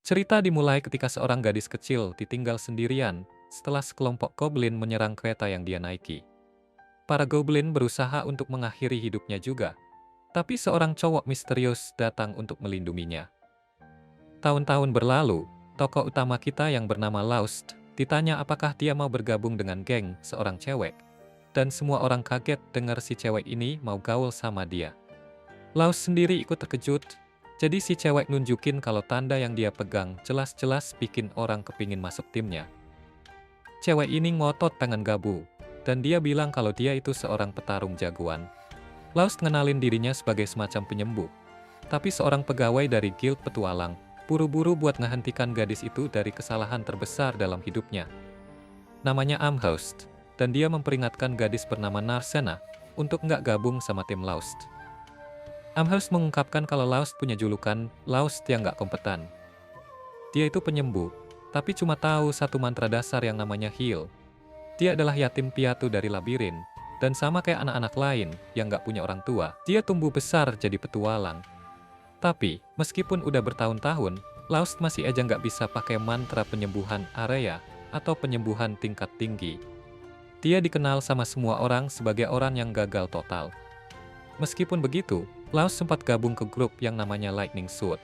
Cerita dimulai ketika seorang gadis kecil ditinggal sendirian setelah sekelompok goblin menyerang kereta yang dia naiki. Para goblin berusaha untuk mengakhiri hidupnya juga, tapi seorang cowok misterius datang untuk melindunginya. Tahun-tahun berlalu, tokoh utama kita yang bernama Laust ditanya apakah dia mau bergabung dengan geng seorang cewek, dan semua orang kaget dengar si cewek ini mau gaul sama dia. Laust sendiri ikut terkejut, jadi si cewek nunjukin kalau tanda yang dia pegang jelas-jelas bikin orang kepingin masuk timnya. Cewek ini ngotot pengen gabung, dan dia bilang kalau dia itu seorang petarung jagoan. Laust ngenalin dirinya sebagai semacam penyembuh, tapi seorang pegawai dari Guild Petualang buru-buru buat ngehentikan gadis itu dari kesalahan terbesar dalam hidupnya. Namanya Amherst, dan dia memperingatkan gadis bernama Narsena untuk nggak gabung sama tim Laust. Amherst mengungkapkan kalau Laust punya julukan Laust yang nggak kompeten. Dia itu penyembuh, tapi cuma tahu satu mantra dasar yang namanya heal. Dia adalah yatim piatu dari labirin, dan sama kayak anak-anak lain yang nggak punya orang tua, dia tumbuh besar jadi petualang. Tapi, meskipun udah bertahun-tahun, Laust masih aja nggak bisa pakai mantra penyembuhan area atau penyembuhan tingkat tinggi. Dia dikenal sama semua orang sebagai orang yang gagal total. Meskipun begitu, Laust sempat gabung ke grup yang namanya Lightning Sword.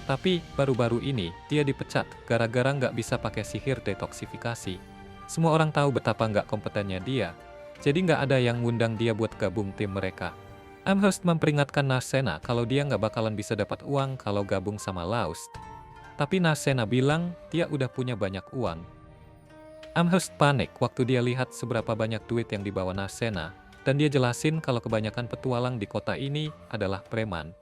Tapi, baru-baru ini, dia dipecat gara-gara nggak bisa pakai sihir detoksifikasi. Semua orang tahu betapa nggak kompetennya dia, jadi nggak ada yang ngundang dia buat gabung tim mereka. Amherst memperingatkan Narsena kalau dia nggak bakalan bisa dapat uang kalau gabung sama Laust. Tapi Narsena bilang dia udah punya banyak uang. Amherst panik waktu dia lihat seberapa banyak duit yang dibawa Narsena, dan dia jelasin kalau kebanyakan petualang di kota ini adalah preman.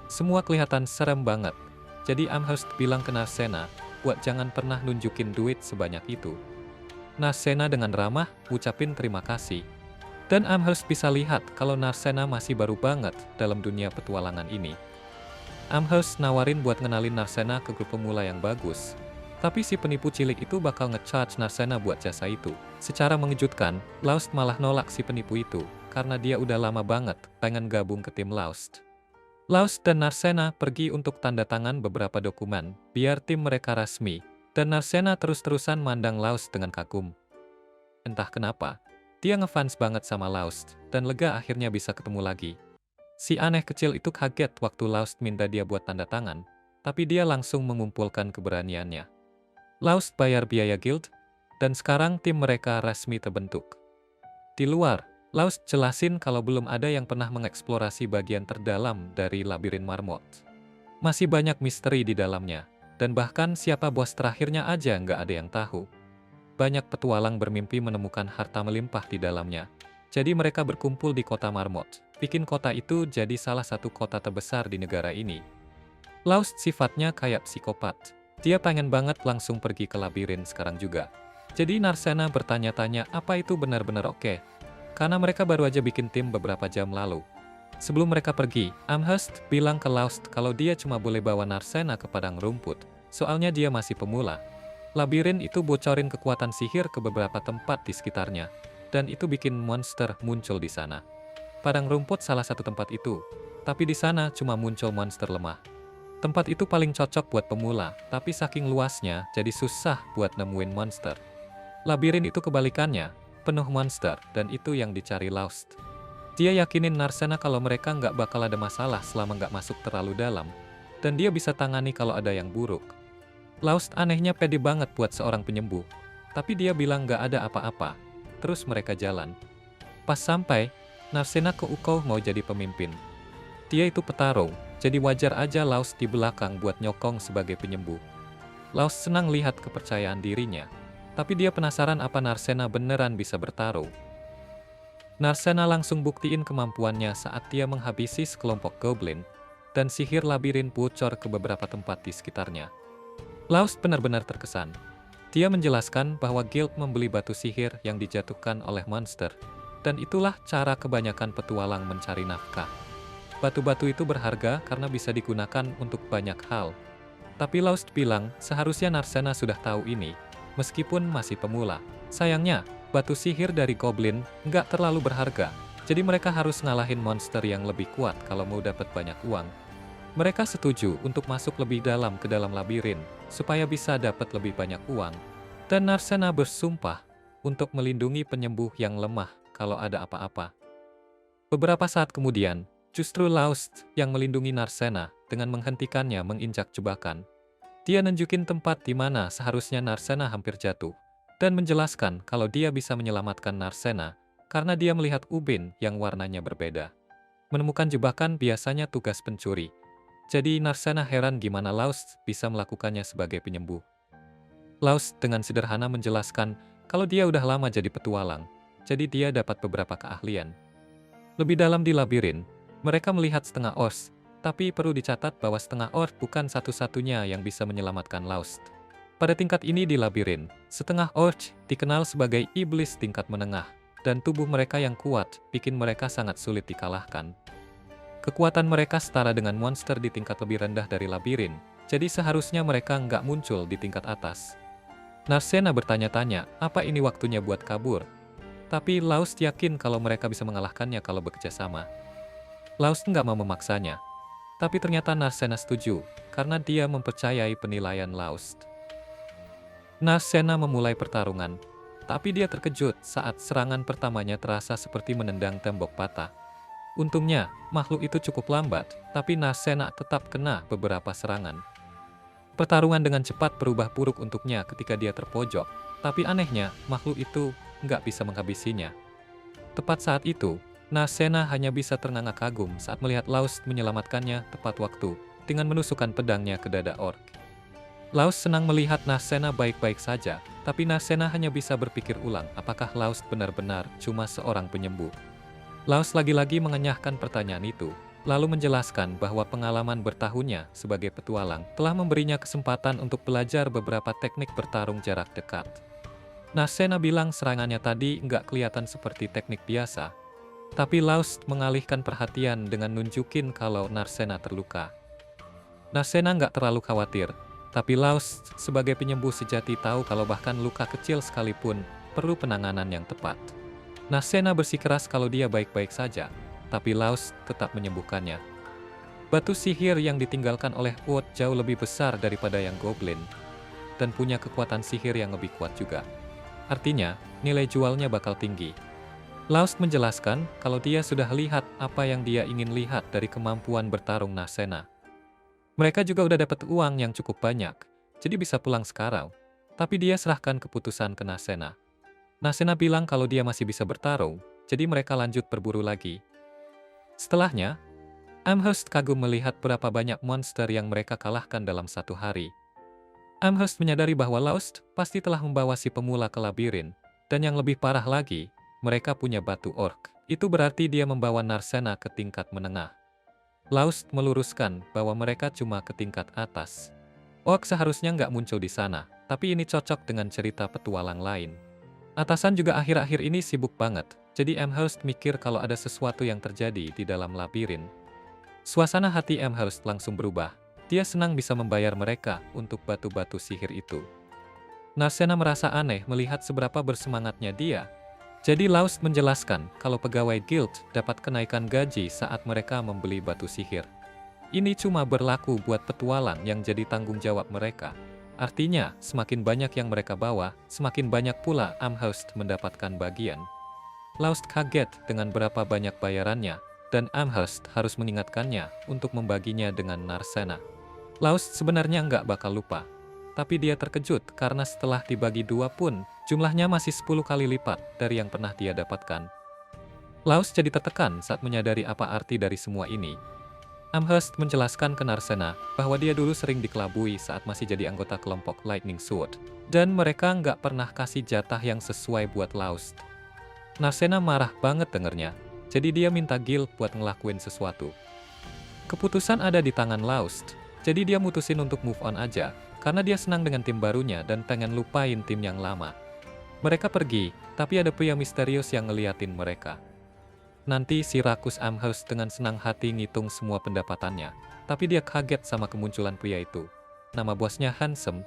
Semua kelihatan serem banget, jadi Amherst bilang ke Narsena buat jangan pernah nunjukin duit sebanyak itu. Narsena dengan ramah ucapin terima kasih. Dan Amherst bisa lihat kalau Narsena masih baru banget dalam dunia petualangan ini. Amherst nawarin buat ngenalin Narsena ke grup pemula yang bagus. Tapi si penipu cilik itu bakal nge-charge Narsena buat jasa itu. Secara mengejutkan, Laust malah nolak si penipu itu, karena dia udah lama banget pengen gabung ke tim Laust. Laust dan Narsena pergi untuk tanda tangan beberapa dokumen, biar tim mereka resmi, dan Narsena terus-terusan mandang Laust dengan kagum. Entah kenapa, dia ngefans banget sama Laust, dan lega akhirnya bisa ketemu lagi. Si aneh kecil itu kaget waktu Laust minta dia buat tanda tangan, tapi dia langsung mengumpulkan keberaniannya. Laust bayar biaya guild, dan sekarang tim mereka resmi terbentuk. Di luar, Laust jelasin kalau belum ada yang pernah mengeksplorasi bagian terdalam dari labirin marmot. Masih banyak misteri di dalamnya, dan bahkan siapa bos terakhirnya aja nggak ada yang tahu. Banyak petualang bermimpi menemukan harta melimpah di dalamnya. Jadi mereka berkumpul di kota Marmot, bikin kota itu jadi salah satu kota terbesar di negara ini. Laust sifatnya kayak psikopat. Dia pengen banget langsung pergi ke labirin sekarang juga. Jadi Narsena bertanya-tanya apa itu benar-benar oke. Karena mereka baru aja bikin tim beberapa jam lalu. Sebelum mereka pergi, Amherst bilang ke Laust kalau dia cuma boleh bawa Narsena ke padang rumput, soalnya dia masih pemula. Labirin itu bocorin kekuatan sihir ke beberapa tempat di sekitarnya, dan itu bikin monster muncul di sana. Padang rumput salah satu tempat itu, tapi di sana cuma muncul monster lemah. Tempat itu paling cocok buat pemula, tapi saking luasnya jadi susah buat nemuin monster. Labirin itu kebalikannya, penuh monster, dan itu yang dicari Laust. Dia yakinin Narsena kalau mereka nggak bakal ada masalah selama nggak masuk terlalu dalam, dan dia bisa tangani kalau ada yang buruk. Laust anehnya pede banget buat seorang penyembuh, tapi dia bilang gak ada apa-apa. Terus mereka jalan. Pas sampai, Narsena ke Ukou mau jadi pemimpin. Dia itu petarung, jadi wajar aja Laust di belakang buat nyokong sebagai penyembuh. Laust senang lihat kepercayaan dirinya, tapi dia penasaran apa Narsena beneran bisa bertarung. Narsena langsung buktiin kemampuannya saat dia menghabisi sekelompok goblin, dan sihir labirin bocor ke beberapa tempat di sekitarnya. Laust benar-benar terkesan. Dia menjelaskan bahwa guild membeli batu sihir yang dijatuhkan oleh monster, dan itulah cara kebanyakan petualang mencari nafkah. Batu-batu itu berharga karena bisa digunakan untuk banyak hal. Tapi Laust bilang seharusnya Narsena sudah tahu ini, meskipun masih pemula. Sayangnya, batu sihir dari goblin nggak terlalu berharga, jadi mereka harus ngalahin monster yang lebih kuat kalau mau dapat banyak uang. Mereka setuju untuk masuk lebih dalam ke dalam labirin, supaya bisa dapat lebih banyak uang. Dan Narcena bersumpah untuk melindungi penyembuh yang lemah kalau ada apa-apa. Beberapa saat kemudian, justru Laust yang melindungi Narcena dengan menghentikannya menginjak jebakan. Dia nunjukin tempat di mana seharusnya Narcena hampir jatuh, dan menjelaskan kalau dia bisa menyelamatkan Narcena karena dia melihat ubin yang warnanya berbeda. Menemukan jebakan biasanya tugas pencuri. Jadi Narcena heran gimana Laust bisa melakukannya sebagai penyembuh. Laust dengan sederhana menjelaskan kalau dia udah lama jadi petualang, jadi dia dapat beberapa keahlian. Lebih dalam di labirin, mereka melihat setengah Ors, tapi perlu dicatat bahwa setengah Ors bukan satu-satunya yang bisa menyelamatkan Laust. Pada tingkat ini di labirin, setengah Ors dikenal sebagai iblis tingkat menengah, dan tubuh mereka yang kuat bikin mereka sangat sulit dikalahkan. Kekuatan mereka setara dengan monster di tingkat lebih rendah dari labirin, jadi seharusnya mereka nggak muncul di tingkat atas. Narcena bertanya-tanya, apa ini waktunya buat kabur? Tapi Laust yakin kalau mereka bisa mengalahkannya kalau bekerja sama. Laust nggak mau memaksanya. Tapi ternyata Narcena setuju, karena dia mempercayai penilaian Laust. Narcena memulai pertarungan, tapi dia terkejut saat serangan pertamanya terasa seperti menendang tembok patah. Untungnya, makhluk itu cukup lambat, tapi Narcena tetap kena beberapa serangan. Pertarungan dengan cepat berubah buruk untuknya ketika dia terpojok, tapi anehnya, makhluk itu nggak bisa menghabisinya. Tepat saat itu, Narcena hanya bisa ternganga kagum saat melihat Laust menyelamatkannya tepat waktu, dengan menusukkan pedangnya ke dada orc. Laust senang melihat Narcena baik-baik saja, tapi Narcena hanya bisa berpikir ulang apakah Laust benar-benar cuma seorang penyembuh. Laust lagi-lagi mengenyahkan pertanyaan itu, lalu menjelaskan bahwa pengalaman bertahunnya sebagai petualang telah memberinya kesempatan untuk belajar beberapa teknik bertarung jarak dekat. Narcena bilang serangannya tadi nggak kelihatan seperti teknik biasa, tapi Laust mengalihkan perhatian dengan nunjukin kalau Narcena terluka. Narcena nggak terlalu khawatir, tapi Laust sebagai penyembuh sejati tahu kalau bahkan luka kecil sekalipun perlu penanganan yang tepat. Narcena bersikeras kalau dia baik-baik saja, tapi Laust tetap menyembuhkannya. Batu sihir yang ditinggalkan oleh Wood jauh lebih besar daripada yang Goblin, dan punya kekuatan sihir yang lebih kuat juga. Artinya, nilai jualnya bakal tinggi. Laust menjelaskan kalau dia sudah lihat apa yang dia ingin lihat dari kemampuan bertarung Narcena. Mereka juga udah dapat uang yang cukup banyak, jadi bisa pulang sekarang, tapi dia serahkan keputusan ke Narcena. Narcena bilang kalau dia masih bisa bertarung, jadi mereka lanjut berburu lagi. Setelahnya, Amherst kagum melihat berapa banyak monster yang mereka kalahkan dalam satu hari. Amherst menyadari bahwa Laust pasti telah membawa si pemula ke labirin, dan yang lebih parah lagi, mereka punya batu orc. Itu berarti dia membawa Narcena ke tingkat menengah. Laust meluruskan bahwa mereka cuma ke tingkat atas. Orc seharusnya nggak muncul di sana, tapi ini cocok dengan cerita petualang lain. Atasan juga akhir-akhir ini sibuk banget, jadi Amherst mikir kalau ada sesuatu yang terjadi di dalam labirin. Suasana hati Amherst langsung berubah. Dia senang bisa membayar mereka untuk batu-batu sihir itu. Narcena merasa aneh melihat seberapa bersemangatnya dia. Jadi Laust menjelaskan kalau pegawai guild dapat kenaikan gaji saat mereka membeli batu sihir. Ini cuma berlaku buat petualang yang jadi tanggung jawab mereka. Artinya, semakin banyak yang mereka bawa, semakin banyak pula Amherst mendapatkan bagian. Laust kaget dengan berapa banyak bayarannya, dan Amherst harus mengingatkannya untuk membaginya dengan Narcena. Laust sebenarnya nggak bakal lupa, tapi dia terkejut karena setelah dibagi dua pun, jumlahnya masih 10 kali lipat dari yang pernah dia dapatkan. Laust jadi tertekan saat menyadari apa arti dari semua ini. Amherst menjelaskan ke Narcena bahwa dia dulu sering dikelabui saat masih jadi anggota kelompok Lightning Sword, dan mereka nggak pernah kasih jatah yang sesuai buat Laust. Narcena marah banget dengernya, jadi dia minta guild buat ngelakuin sesuatu. Keputusan ada di tangan Laust, jadi dia mutusin untuk move on aja, karena dia senang dengan tim barunya dan pengen lupain tim yang lama. Mereka pergi, tapi ada pria misterius yang ngeliatin mereka. Nanti si rakus Amherst dengan senang hati ngitung semua pendapatannya, tapi dia kaget sama kemunculan pria itu. Nama bosnya Handsome,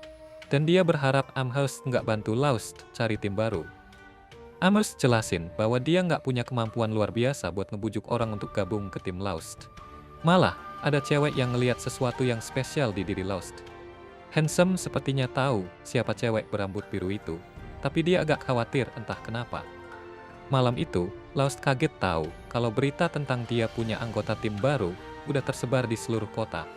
dan dia berharap Amherst nggak bantu Laust cari tim baru. Amherst jelasin bahwa dia nggak punya kemampuan luar biasa buat ngebujuk orang untuk gabung ke tim Laust. Malah, ada cewek yang ngeliat sesuatu yang spesial di diri Laust. Handsome sepertinya tahu siapa cewek berambut biru itu, tapi dia agak khawatir entah kenapa. Malam itu, Laust kaget tahu kalau berita tentang dia punya anggota tim baru udah tersebar di seluruh kota.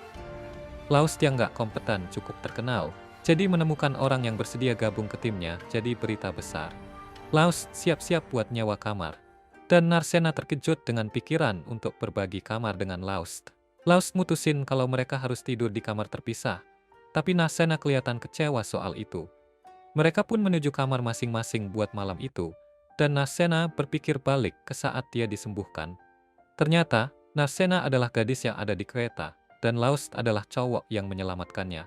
Laust yang gak kompeten cukup terkenal, jadi menemukan orang yang bersedia gabung ke timnya jadi berita besar. Laust siap-siap buat nyewa kamar. Dan Narcena terkejut dengan pikiran untuk berbagi kamar dengan Laust. Laust mutusin kalau mereka harus tidur di kamar terpisah, tapi Narcena kelihatan kecewa soal itu. Mereka pun menuju kamar masing-masing buat malam itu, dan Narcena berpikir balik ke saat dia disembuhkan. Ternyata, Narcena adalah gadis yang ada di kereta, dan Laust adalah cowok yang menyelamatkannya.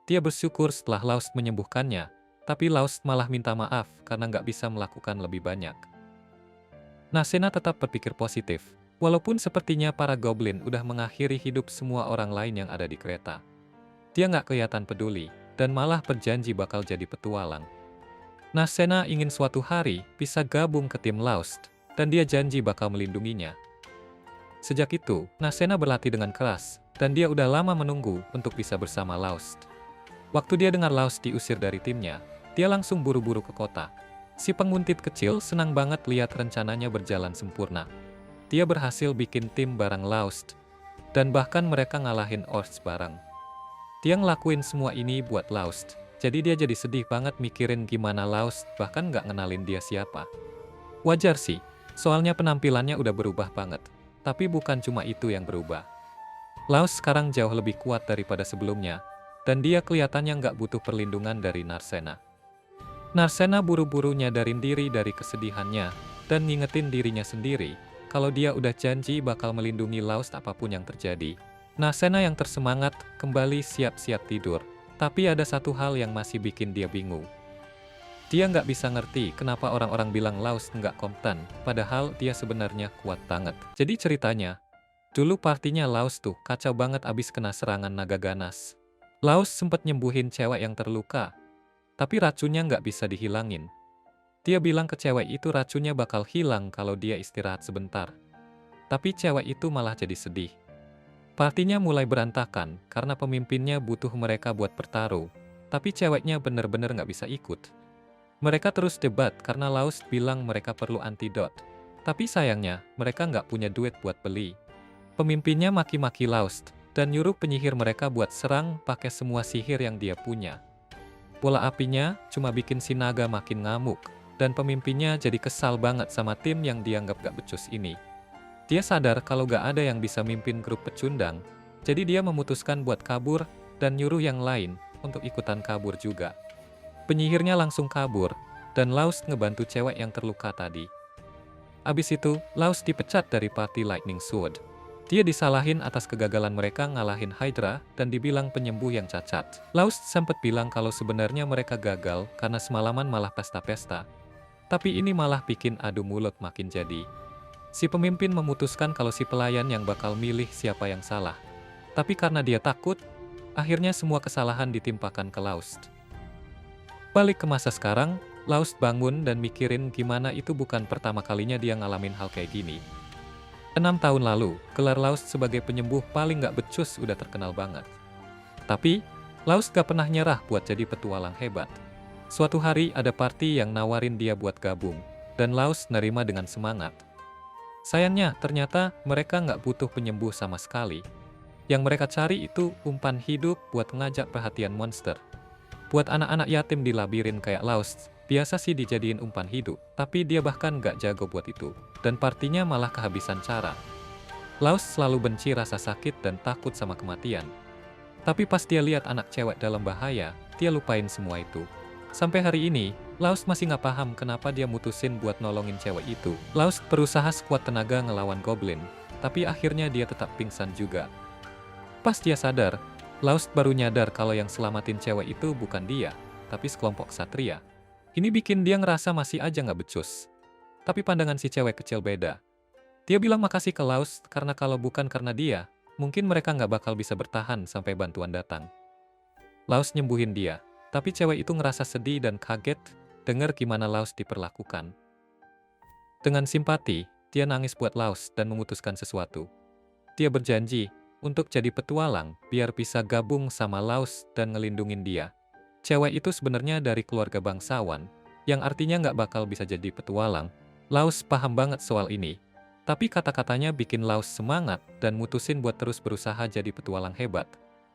Dia bersyukur setelah Laust menyembuhkannya, tapi Laust malah minta maaf karena nggak bisa melakukan lebih banyak. Narcena tetap berpikir positif, walaupun sepertinya para goblin udah mengakhiri hidup semua orang lain yang ada di kereta. Dia nggak kelihatan peduli, dan malah berjanji bakal jadi petualang. Narcena ingin suatu hari bisa gabung ke tim Laust, dan dia janji bakal melindunginya. Sejak itu, Narcena berlatih dengan keras, dan dia udah lama menunggu untuk bisa bersama Laust. Waktu dia dengar Laust diusir dari timnya, dia langsung buru-buru ke kota. Si penguntit kecil senang banget lihat rencananya berjalan sempurna. Dia berhasil bikin tim bareng Laust, dan bahkan mereka ngalahin Orcs bareng. Dia ngelakuin semua ini buat Laust, jadi dia jadi sedih banget mikirin gimana Laust bahkan nggak ngenalin dia siapa. Wajar sih, soalnya penampilannya udah berubah banget, tapi bukan cuma itu yang berubah. Laust sekarang jauh lebih kuat daripada sebelumnya, dan dia kelihatannya nggak butuh perlindungan dari Narcena. Narcena buru-buru nyadarin diri dari kesedihannya, dan ngingetin dirinya sendiri, kalau dia udah janji bakal melindungi Laust apapun yang terjadi. Narcena yang tersemangat kembali siap-siap tidur, tapi ada satu hal yang masih bikin dia bingung. Dia nggak bisa ngerti kenapa orang-orang bilang Laust nggak kompeten, padahal dia sebenarnya kuat banget. Jadi ceritanya, dulu partinya Laust tuh kacau banget abis kena serangan naga ganas. Laust sempet nyembuhin cewek yang terluka, tapi racunnya nggak bisa dihilangin. Dia bilang ke cewek itu racunnya bakal hilang kalau dia istirahat sebentar. Tapi cewek itu malah jadi sedih. Partinya mulai berantakan karena pemimpinnya butuh mereka buat bertaruh, tapi ceweknya bener-bener nggak bisa ikut. Mereka terus debat karena Laust bilang mereka perlu antidot. Tapi sayangnya, mereka nggak punya duit buat beli. Pemimpinnya maki-maki Laust, dan nyuruh penyihir mereka buat serang pakai semua sihir yang dia punya. Bola apinya cuma bikin si naga makin ngamuk, dan pemimpinnya jadi kesal banget sama tim yang dianggap gak becus ini. Dia sadar kalau gak ada yang bisa mimpin grup pecundang, jadi dia memutuskan buat kabur dan nyuruh yang lain untuk ikutan kabur juga. Penyihirnya langsung kabur, dan Laust ngebantu cewek yang terluka tadi. Abis itu, Laust dipecat dari party Lightning Sword. Dia disalahin atas kegagalan mereka ngalahin Hydra dan dibilang penyembuh yang cacat. Laust sempat bilang kalau sebenarnya mereka gagal karena semalaman malah pesta-pesta. Tapi ini malah bikin adu mulut makin jadi. Si pemimpin memutuskan kalau si pelayan yang bakal milih siapa yang salah. Tapi karena dia takut, akhirnya semua kesalahan ditimpakan ke Laust. Balik ke masa sekarang, Laust bangun dan mikirin gimana itu bukan pertama kalinya dia ngalamin hal kayak gini. 6 tahun lalu, gelar Laust sebagai penyembuh paling gak becus udah terkenal banget. Tapi, Laust gak pernah nyerah buat jadi petualang hebat. Suatu hari ada party yang nawarin dia buat gabung, dan Laust nerima dengan semangat. Sayangnya, ternyata mereka gak butuh penyembuh sama sekali. Yang mereka cari itu umpan hidup buat ngajak perhatian monster. Buat anak-anak yatim di labirin kayak Laust, biasa sih dijadiin umpan hidup, tapi dia bahkan gak jago buat itu, dan partinya malah kehabisan cara. Laust selalu benci rasa sakit dan takut sama kematian. Tapi pas dia lihat anak cewek dalam bahaya, dia lupain semua itu. Sampai hari ini, Laust masih gak paham kenapa dia mutusin buat nolongin cewek itu. Laust berusaha sekuat tenaga ngelawan goblin, tapi akhirnya dia tetap pingsan juga. Pas dia sadar, Laust baru nyadar kalau yang selamatin cewek itu bukan dia, tapi sekelompok ksatria. Ini bikin dia ngerasa masih aja nggak becus. Tapi pandangan si cewek kecil beda. Dia bilang makasih ke Laust karena kalau bukan karena dia, mungkin mereka nggak bakal bisa bertahan sampai bantuan datang. Laust nyembuhin dia, tapi cewek itu ngerasa sedih dan kaget dengar gimana Laust diperlakukan. Dengan simpati, dia nangis buat Laust dan memutuskan sesuatu. Dia berjanji untuk jadi petualang biar bisa gabung sama Laos dan ngelindungin dia. Cewek itu sebenarnya dari keluarga bangsawan, yang artinya nggak bakal bisa jadi petualang. Laos paham banget soal ini. Tapi kata-katanya bikin Laos semangat dan mutusin buat terus berusaha jadi petualang hebat.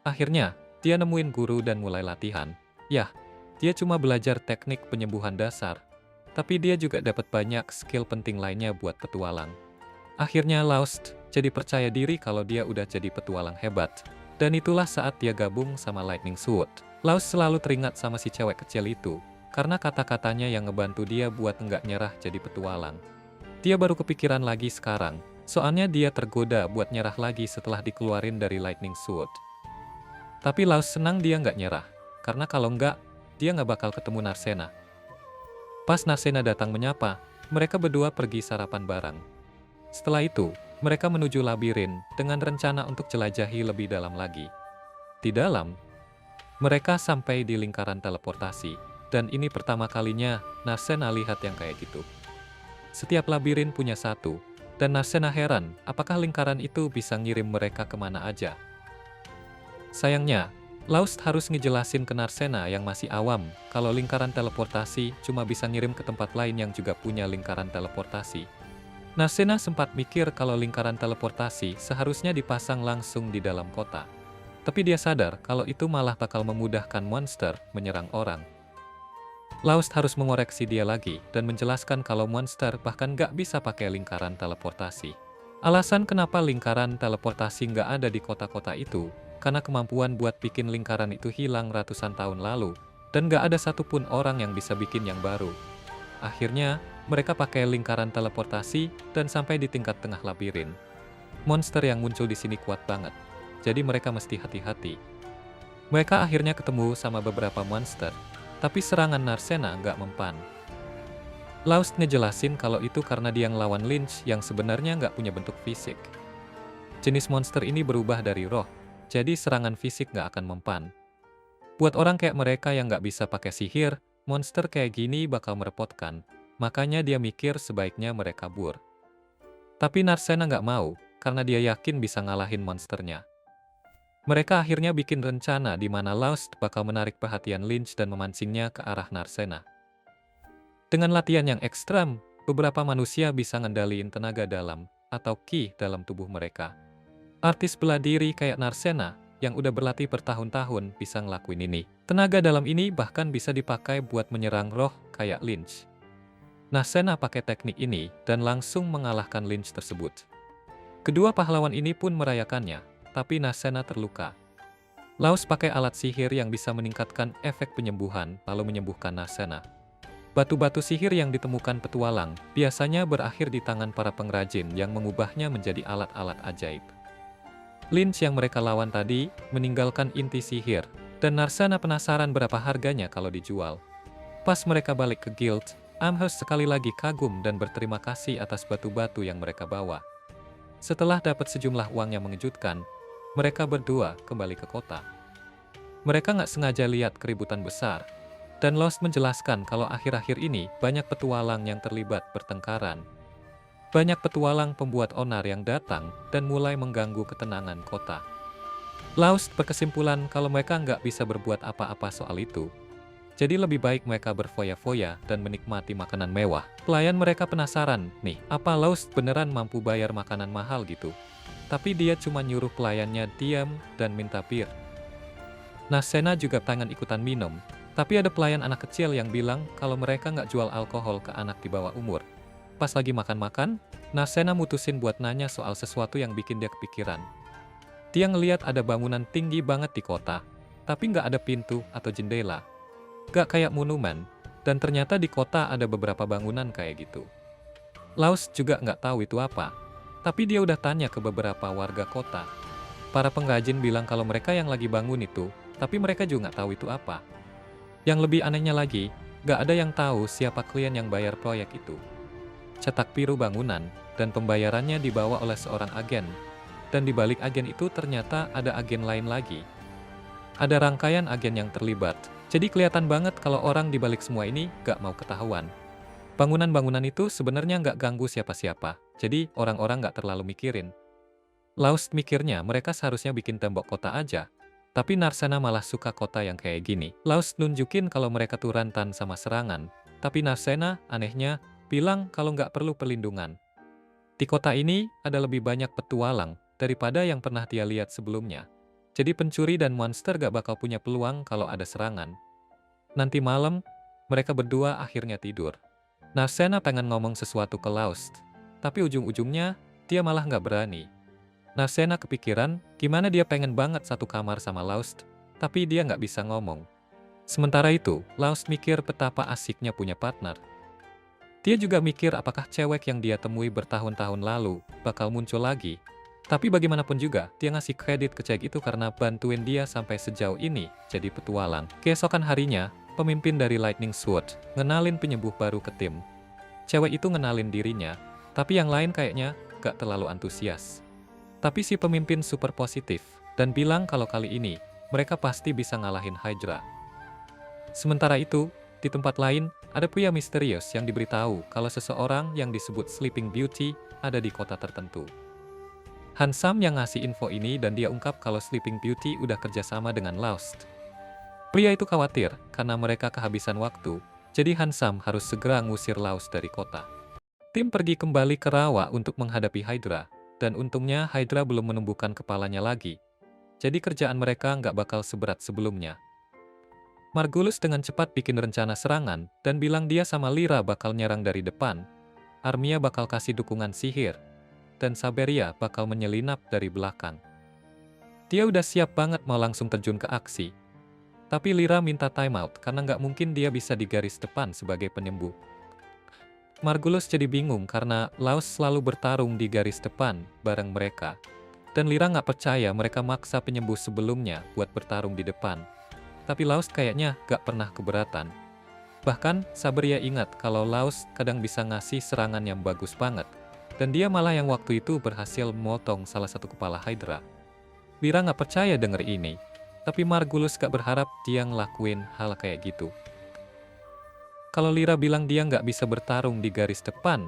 Akhirnya, dia nemuin guru dan mulai latihan. Yah, dia cuma belajar teknik penyembuhan dasar, tapi dia juga dapat banyak skill penting lainnya buat petualang. Akhirnya Laos jadi percaya diri kalau dia udah jadi petualang hebat. Dan itulah saat dia gabung sama Lightning Sword. Laos selalu teringat sama si cewek kecil itu, karena kata-katanya yang ngebantu dia buat nggak nyerah jadi petualang. Dia baru kepikiran lagi sekarang, soalnya dia tergoda buat nyerah lagi setelah dikeluarin dari Lightning Sword. Tapi Laos senang dia nggak nyerah, karena kalau nggak, dia nggak bakal ketemu Narcena. Pas Narcena datang menyapa, mereka berdua pergi sarapan bareng. Setelah itu, mereka menuju labirin dengan rencana untuk jelajahi lebih dalam lagi. Di dalam, mereka sampai di lingkaran teleportasi, dan ini pertama kalinya Narcena lihat yang kayak gitu. Setiap labirin punya satu, dan Narcena heran apakah lingkaran itu bisa ngirim mereka kemana aja. Sayangnya, Laos harus ngejelasin ke Narcena yang masih awam kalau lingkaran teleportasi cuma bisa ngirim ke tempat lain yang juga punya lingkaran teleportasi. Narcena sempat mikir kalau lingkaran teleportasi seharusnya dipasang langsung di dalam kota. Tapi dia sadar kalau itu malah bakal memudahkan monster menyerang orang. Laos harus mengoreksi dia lagi dan menjelaskan kalau monster bahkan nggak bisa pakai lingkaran teleportasi. Alasan kenapa lingkaran teleportasi nggak ada di kota-kota itu, karena kemampuan buat bikin lingkaran itu hilang ratusan tahun lalu, dan nggak ada satupun orang yang bisa bikin yang baru. Akhirnya, mereka pakai lingkaran teleportasi dan sampai di tingkat tengah labirin. Monster yang muncul di sini kuat banget, jadi mereka mesti hati-hati. Mereka akhirnya ketemu sama beberapa monster, tapi serangan Narcena nggak mempan. Laos ngejelasin kalau itu karena dia ngelawan Lynch yang sebenarnya nggak punya bentuk fisik. Jenis monster ini berubah dari roh, jadi serangan fisik nggak akan mempan. Buat orang kayak mereka yang nggak bisa pakai sihir, monster kayak gini bakal merepotkan, makanya dia mikir sebaiknya mereka kabur. Tapi Narcena nggak mau, karena dia yakin bisa ngalahin monsternya. Mereka akhirnya bikin rencana di mana Laos bakal menarik perhatian Lynch dan memancingnya ke arah Narcena. Dengan latihan yang ekstrem, beberapa manusia bisa ngendaliin tenaga dalam atau ki dalam tubuh mereka. Artis bela diri kayak Narcena yang udah berlatih bertahun-tahun bisa ngelakuin ini. Tenaga dalam ini bahkan bisa dipakai buat menyerang roh kayak Lynch. Narcena pakai teknik ini dan langsung mengalahkan Lynch tersebut. Kedua pahlawan ini pun merayakannya. Tapi Narcena terluka. Laos pakai alat sihir yang bisa meningkatkan efek penyembuhan, lalu menyembuhkan Narcena. Batu-batu sihir yang ditemukan petualang biasanya berakhir di tangan para pengrajin yang mengubahnya menjadi alat-alat ajaib. Lynch yang mereka lawan tadi meninggalkan inti sihir, dan Narcena penasaran berapa harganya kalau dijual. Pas mereka balik ke guild, Amherst sekali lagi kagum dan berterima kasih atas batu-batu yang mereka bawa. Setelah dapat sejumlah uang yang mengejutkan, mereka berdua kembali ke kota. Mereka nggak sengaja lihat keributan besar, dan Lost menjelaskan kalau akhir-akhir ini banyak petualang yang terlibat pertengkaran. Banyak petualang pembuat onar yang datang dan mulai mengganggu ketenangan kota. Lost berkesimpulan kalau mereka nggak bisa berbuat apa-apa soal itu. Jadi lebih baik mereka berfoya-foya dan menikmati makanan mewah. Pelayan mereka penasaran, nih, apa Lost beneran mampu bayar makanan mahal gitu? Tapi dia cuma nyuruh pelayannya diam dan minta bir. Narcena juga pengen ikutan minum, tapi ada pelayan anak kecil yang bilang kalau mereka nggak jual alkohol ke anak di bawah umur. Pas lagi makan-makan, Narcena mutusin buat nanya soal sesuatu yang bikin dia kepikiran. Dia ngeliat ada bangunan tinggi banget di kota, tapi nggak ada pintu atau jendela. Gak kayak monumen, dan ternyata di kota ada beberapa bangunan kayak gitu. Laos juga nggak tahu itu apa. Tapi dia udah tanya ke beberapa warga kota. Para pengrajin bilang kalau mereka yang lagi bangun itu, tapi mereka juga nggak tahu itu apa. Yang lebih anehnya lagi, nggak ada yang tahu siapa klien yang bayar proyek itu. Cetak biru bangunan, dan pembayarannya dibawa oleh seorang agen. Dan di balik agen itu ternyata ada agen lain lagi. Ada rangkaian agen yang terlibat, jadi kelihatan banget kalau orang di balik semua ini nggak mau ketahuan. Bangunan-bangunan itu sebenarnya nggak ganggu siapa-siapa, jadi orang-orang nggak terlalu mikirin. Laust mikirnya mereka seharusnya bikin tembok kota aja. Tapi Narsena malah suka kota yang kayak gini. Laust nunjukin kalau mereka tuh rentan sama serangan. Tapi Narsena, anehnya, bilang kalau nggak perlu perlindungan. Di kota ini, ada lebih banyak petualang daripada yang pernah dia lihat sebelumnya. Jadi pencuri dan monster gak bakal punya peluang kalau ada serangan. Nanti malam, mereka berdua akhirnya tidur. Narsena pengen ngomong sesuatu ke Laust. Tapi ujung-ujungnya, dia malah nggak berani. Narsena kepikiran, gimana dia pengen banget satu kamar sama Laust, tapi dia nggak bisa ngomong. Sementara itu, Laust mikir betapa asiknya punya partner. Dia juga mikir apakah cewek yang dia temui bertahun-tahun lalu bakal muncul lagi. Tapi bagaimanapun juga, dia ngasih kredit ke cewek itu karena bantuin dia sampai sejauh ini jadi petualang. Keesokan harinya, pemimpin dari Lightning Sword ngenalin penyembuh baru ke tim. Cewek itu ngenalin dirinya, tapi yang lain kayaknya gak terlalu antusias. Tapi si pemimpin super positif, dan bilang kalau kali ini, mereka pasti bisa ngalahin Hydra. Sementara itu, di tempat lain, ada pria misterius yang diberitahu kalau seseorang yang disebut Sleeping Beauty ada di kota tertentu. Hansam yang ngasih info ini dan dia ungkap kalau Sleeping Beauty udah kerjasama dengan Laust. Pria itu khawatir karena mereka kehabisan waktu, jadi Hansam harus segera ngusir Laust dari kota. Tim pergi kembali ke rawa untuk menghadapi Hydra. Dan untungnya Hydra belum menumbuhkan kepalanya lagi. Jadi kerjaan mereka nggak bakal seberat sebelumnya. Margulis dengan cepat bikin rencana serangan, dan bilang dia sama Lyra bakal nyerang dari depan. Armia bakal kasih dukungan sihir, dan Saberia bakal menyelinap dari belakang. Dia udah siap banget mau langsung terjun ke aksi. Tapi Lyra minta timeout karena nggak mungkin dia bisa di garis depan sebagai penyembuh. Margulis jadi bingung karena Laust selalu bertarung di garis depan bareng mereka. Dan Lyra nggak percaya mereka maksa penyembuh sebelumnya buat bertarung di depan. Tapi Laust kayaknya gak pernah keberatan. Bahkan, Saberia ingat kalau Laust kadang bisa ngasih serangan yang bagus banget. Dan dia malah yang waktu itu berhasil memotong salah satu kepala Hydra. Lyra nggak percaya denger ini. Tapi Margulis gak berharap dia ngelakuin hal kayak gitu. Kalau Lyra bilang dia nggak bisa bertarung di garis depan,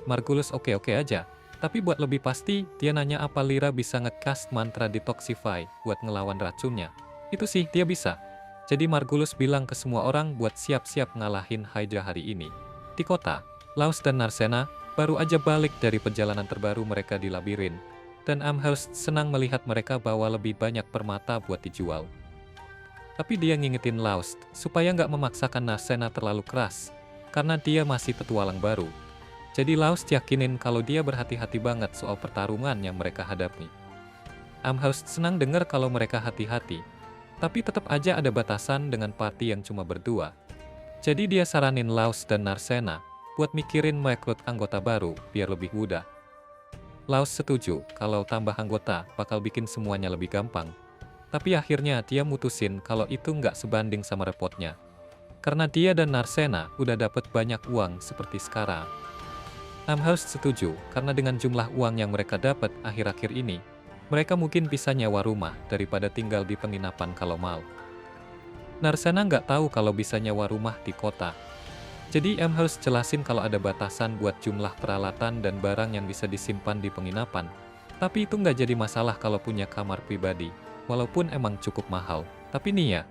Margulis oke-oke aja. Tapi buat lebih pasti, dia nanya apa Lyra bisa nge-cast mantra detoxify buat ngelawan racunnya. Itu sih, dia bisa. Jadi Margulis bilang ke semua orang buat siap-siap ngalahin Hydra hari ini. Di kota, Laust dan Narsena baru aja balik dari perjalanan terbaru mereka di labirin. Dan Amherst senang melihat mereka bawa lebih banyak permata buat dijual. Tapi dia ngingetin Laust supaya nggak memaksakan Narsena terlalu keras, karena dia masih petualang baru. Jadi Laust yakinin kalau dia berhati-hati banget soal pertarungan yang mereka hadapi. Amherst senang dengar kalau mereka hati-hati, tapi tetap aja ada batasan dengan party yang cuma berdua. Jadi dia saranin Laust dan Narsena buat mikirin merekrut anggota baru biar lebih mudah. Laust setuju kalau tambah anggota bakal bikin semuanya lebih gampang. Tapi akhirnya dia mutusin kalau itu nggak sebanding sama repotnya. Karena dia dan Narsena udah dapat banyak uang seperti sekarang. Amherst setuju karena dengan jumlah uang yang mereka dapat akhir-akhir ini, mereka mungkin bisa nyewa rumah daripada tinggal di penginapan kalau mau. Narsena nggak tahu kalau bisa nyewa rumah di kota. Jadi Amherst jelasin kalau ada batasan buat jumlah peralatan dan barang yang bisa disimpan di penginapan. Tapi itu nggak jadi masalah kalau punya kamar pribadi. Walaupun emang cukup mahal. Tapi nih ya,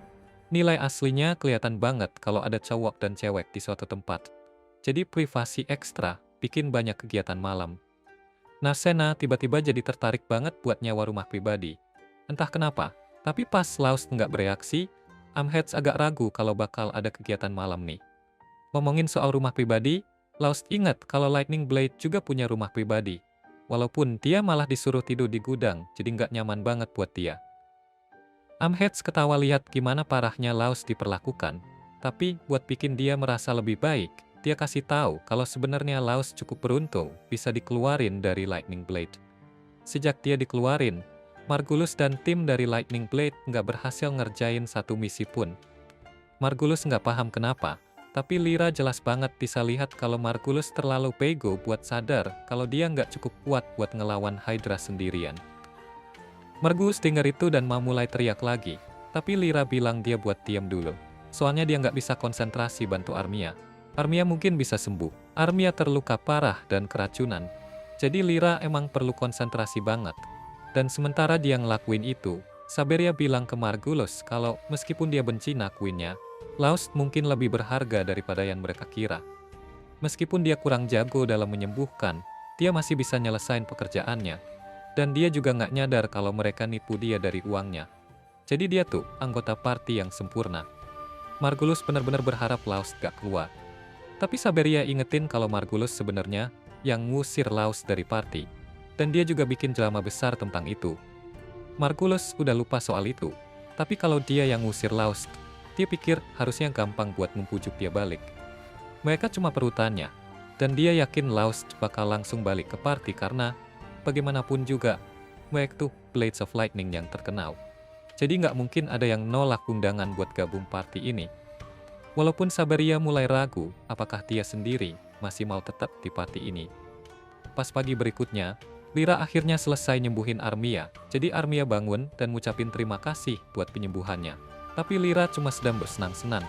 nilai aslinya kelihatan banget kalau ada cowok dan cewek di suatu tempat. Jadi privasi ekstra, bikin banyak kegiatan malam. Narsena tiba-tiba jadi tertarik banget buat nyewa rumah pribadi. Entah kenapa, tapi pas Laust nggak bereaksi, Amherst agak ragu kalau bakal ada kegiatan malam nih. Ngomongin soal rumah pribadi, Laust ingat kalau Lightning Blade juga punya rumah pribadi. Walaupun dia malah disuruh tidur di gudang, jadi nggak nyaman banget buat dia. Amherst ketawa lihat gimana parahnya Laust diperlakukan, tapi buat bikin dia merasa lebih baik, dia kasih tahu kalau sebenarnya Laust cukup beruntung bisa dikeluarin dari Lightning Blade. Sejak dia dikeluarin, Margulis dan tim dari Lightning Blade nggak berhasil ngerjain satu misi pun. Margulis nggak paham kenapa, tapi Lyra jelas banget bisa lihat kalau Margulis terlalu bego buat sadar kalau dia nggak cukup kuat buat ngelawan Hydra sendirian. Margulis dengar itu dan mau mulai teriak lagi, tapi Lyra bilang dia buat diam dulu. Soalnya dia nggak bisa konsentrasi bantu Armia. Armia mungkin bisa sembuh. Armia terluka parah dan keracunan. Jadi Lyra emang perlu konsentrasi banget. Dan sementara dia ngelakuin itu, Saberia bilang ke Margulis kalau meskipun dia benci nakuinnya, Laust mungkin lebih berharga daripada yang mereka kira. Meskipun dia kurang jago dalam menyembuhkan, dia masih bisa nyelesain pekerjaannya. Dan dia juga nggak nyadar kalau mereka nipu dia dari uangnya. Jadi dia tuh anggota party yang sempurna. Margulis benar-benar berharap Laust gak keluar. Tapi Saberia ingetin kalau Margulis sebenarnya yang ngusir Laust dari party. Dan dia juga bikin drama besar tentang itu. Margulis udah lupa soal itu. Tapi kalau dia yang ngusir Laust, dia pikir harusnya gampang buat membujuk dia balik. Mereka cuma perlu tanya. Dan dia yakin Laust bakal langsung balik ke party karena bagaimanapun juga, mereka tuh Blades of Lightning yang terkenal. Jadi nggak mungkin ada yang nolak undangan buat gabung party ini. Walaupun Saberia mulai ragu apakah dia sendiri masih mau tetap di party ini. Pas pagi berikutnya, Lyra akhirnya selesai nyembuhin Armia. Jadi Armia bangun dan ngucapin terima kasih buat penyembuhannya. Tapi Lyra cuma sedang bersenang-senang.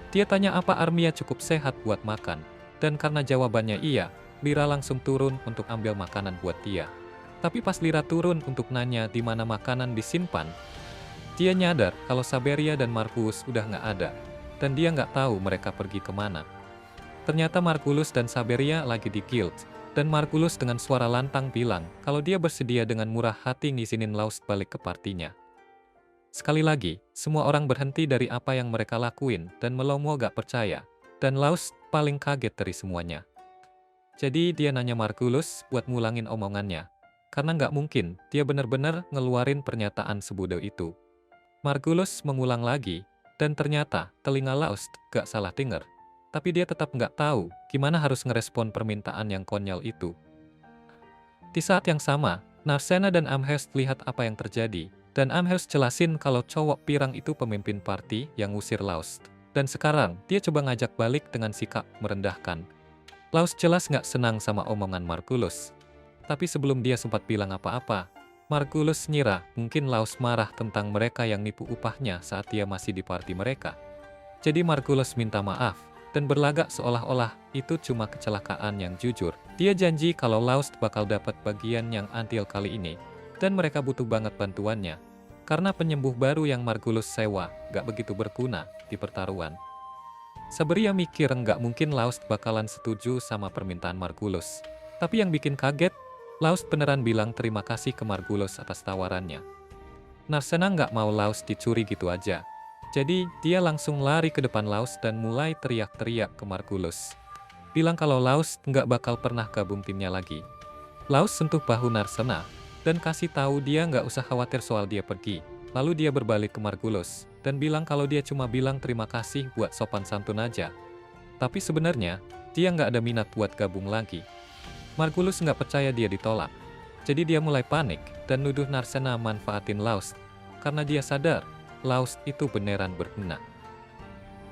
Dia tanya apa Armia cukup sehat buat makan. Dan karena jawabannya iya, Lyra langsung turun untuk ambil makanan buat dia. Tapi pas Lyra turun untuk nanya di mana makanan disimpan, dia nyadar kalau Saberia dan Margulis udah nggak ada. Dan dia nggak tahu mereka pergi kemana. Ternyata Margulis dan Saberia lagi di guild. Dan Margulis dengan suara lantang bilang kalau dia bersedia dengan murah hati ngizinin Laust balik ke partinya. Sekali lagi, semua orang berhenti dari apa yang mereka lakuin dan melongo gak percaya. Dan Laust paling kaget dari semuanya. Jadi dia nanya Margulis buat ngulangin omongannya. Karena nggak mungkin dia benar-benar ngeluarin pernyataan sebodoh itu. Margulis mengulang lagi, dan ternyata telinga Laust gak salah dengar. Tapi dia tetap nggak tahu gimana harus ngerespon permintaan yang konyol itu. Di saat yang sama, Narcena dan Amherst lihat apa yang terjadi, dan Amherst jelasin kalau cowok pirang itu pemimpin party yang ngusir Laust. Dan sekarang, dia coba ngajak balik dengan sikap merendahkan. Laust jelas nggak senang sama omongan Margulis. Tapi sebelum dia sempat bilang apa-apa, Margulis ngira mungkin Laust marah tentang mereka yang nipu upahnya saat dia masih di party mereka. Jadi Margulis minta maaf, dan berlagak seolah-olah itu cuma kecelakaan yang jujur. Dia janji kalau Laust bakal dapat bagian yang adil kali ini, dan mereka butuh banget bantuannya, karena penyembuh baru yang Margulis sewa gak begitu berguna di pertaruhan. Saberia mikir nggak mungkin Laust bakalan setuju sama permintaan Margulis. Tapi yang bikin kaget, Laust beneran bilang terima kasih ke Margulis atas tawarannya. Narcena nggak mau Laust dicuri gitu aja. Jadi, dia langsung lari ke depan Laust dan mulai teriak-teriak ke Margulis. Bilang kalau Laust nggak bakal pernah gabung timnya lagi. Laust sentuh bahu Narcena, dan kasih tahu dia nggak usah khawatir soal dia pergi. Lalu dia berbalik ke Margulis, dan bilang kalau dia cuma bilang terima kasih buat sopan santun aja. Tapi sebenarnya, dia nggak ada minat buat gabung lagi. Margulis nggak percaya dia ditolak. Jadi dia mulai panik, dan nuduh Narcena manfaatin Laust. Karena dia sadar, Laust itu beneran berguna.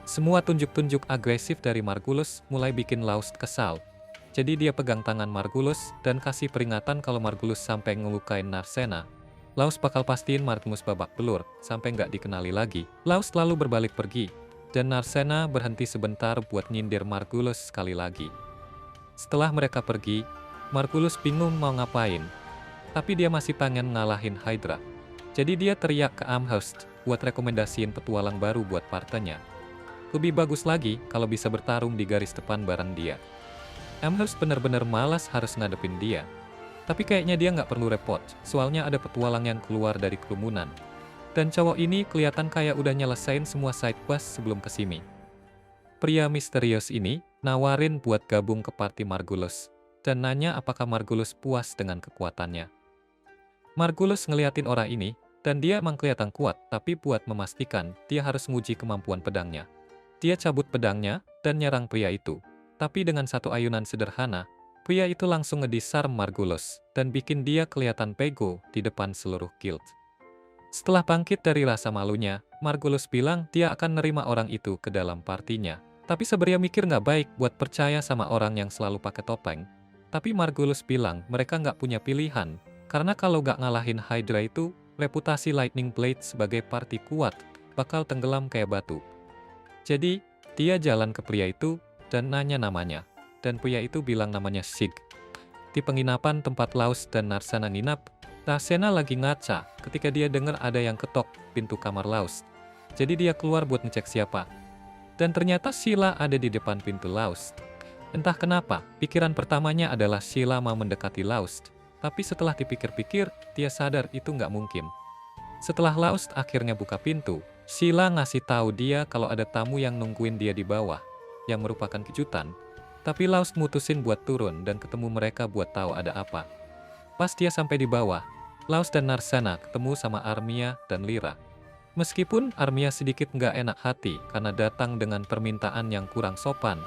Semua tunjuk-tunjuk agresif dari Margulis mulai bikin Laust kesal. Jadi dia pegang tangan Margulis dan kasih peringatan kalau Margulis sampai ngelukain Narcena. Laust bakal pastiin Margulis babak belur sampai nggak dikenali lagi. Laust lalu berbalik pergi, dan Narcena berhenti sebentar buat nyindir Margulis sekali lagi. Setelah mereka pergi, Margulis bingung mau ngapain. Tapi dia masih pengen ngalahin Hydra. Jadi dia teriak ke Amherst buat rekomendasiin petualang baru buat partainya. Lebih bagus lagi kalau bisa bertarung di garis depan bareng dia. Amherst bener-bener malas harus ngadepin dia. Tapi kayaknya dia nggak perlu repot, soalnya ada petualang yang keluar dari kerumunan. Dan cowok ini kelihatan kayak udah nyelesain semua side quest sebelum kesini. Pria misterius ini nawarin buat gabung ke party Margulis, dan nanya apakah Margulis puas dengan kekuatannya. Margulis ngeliatin orang ini, dan dia emang kelihatan kuat, tapi buat memastikan, dia harus nguji kemampuan pedangnya. Dia cabut pedangnya, dan nyerang pria itu. Tapi dengan satu ayunan sederhana, pria itu langsung ngedisarm Margulis, dan bikin dia kelihatan pego di depan seluruh guild. Setelah bangkit dari rasa malunya, Margulis bilang dia akan nerima orang itu ke dalam partinya. Tapi Saberia mikir nggak baik buat percaya sama orang yang selalu pakai topeng. Tapi Margulis bilang mereka nggak punya pilihan, karena kalau nggak ngalahin Hydra itu, reputasi Lightning Blade sebagai party kuat bakal tenggelam kayak batu. Jadi, dia jalan ke pria itu dan nanya namanya. Dan pria itu bilang namanya Sig. Di penginapan tempat Laust dan Narcena nginap, Narsena lagi ngaca ketika dia dengar ada yang ketok pintu kamar Laust. Jadi dia keluar buat ngecek siapa. Dan ternyata Sheila ada di depan pintu Laust. Entah kenapa, pikiran pertamanya adalah Sheila mau mendekati Laust. Tapi setelah dipikir-pikir, dia sadar itu nggak mungkin. Setelah Laust akhirnya buka pintu, Sheila ngasih tahu dia kalau ada tamu yang nungguin dia di bawah, yang merupakan kejutan. Tapi Laust mutusin buat turun dan ketemu mereka buat tahu ada apa. Pas dia sampai di bawah, Laust dan Narsena ketemu sama Armia dan Lyra. Meskipun Armia sedikit nggak enak hati karena datang dengan permintaan yang kurang sopan,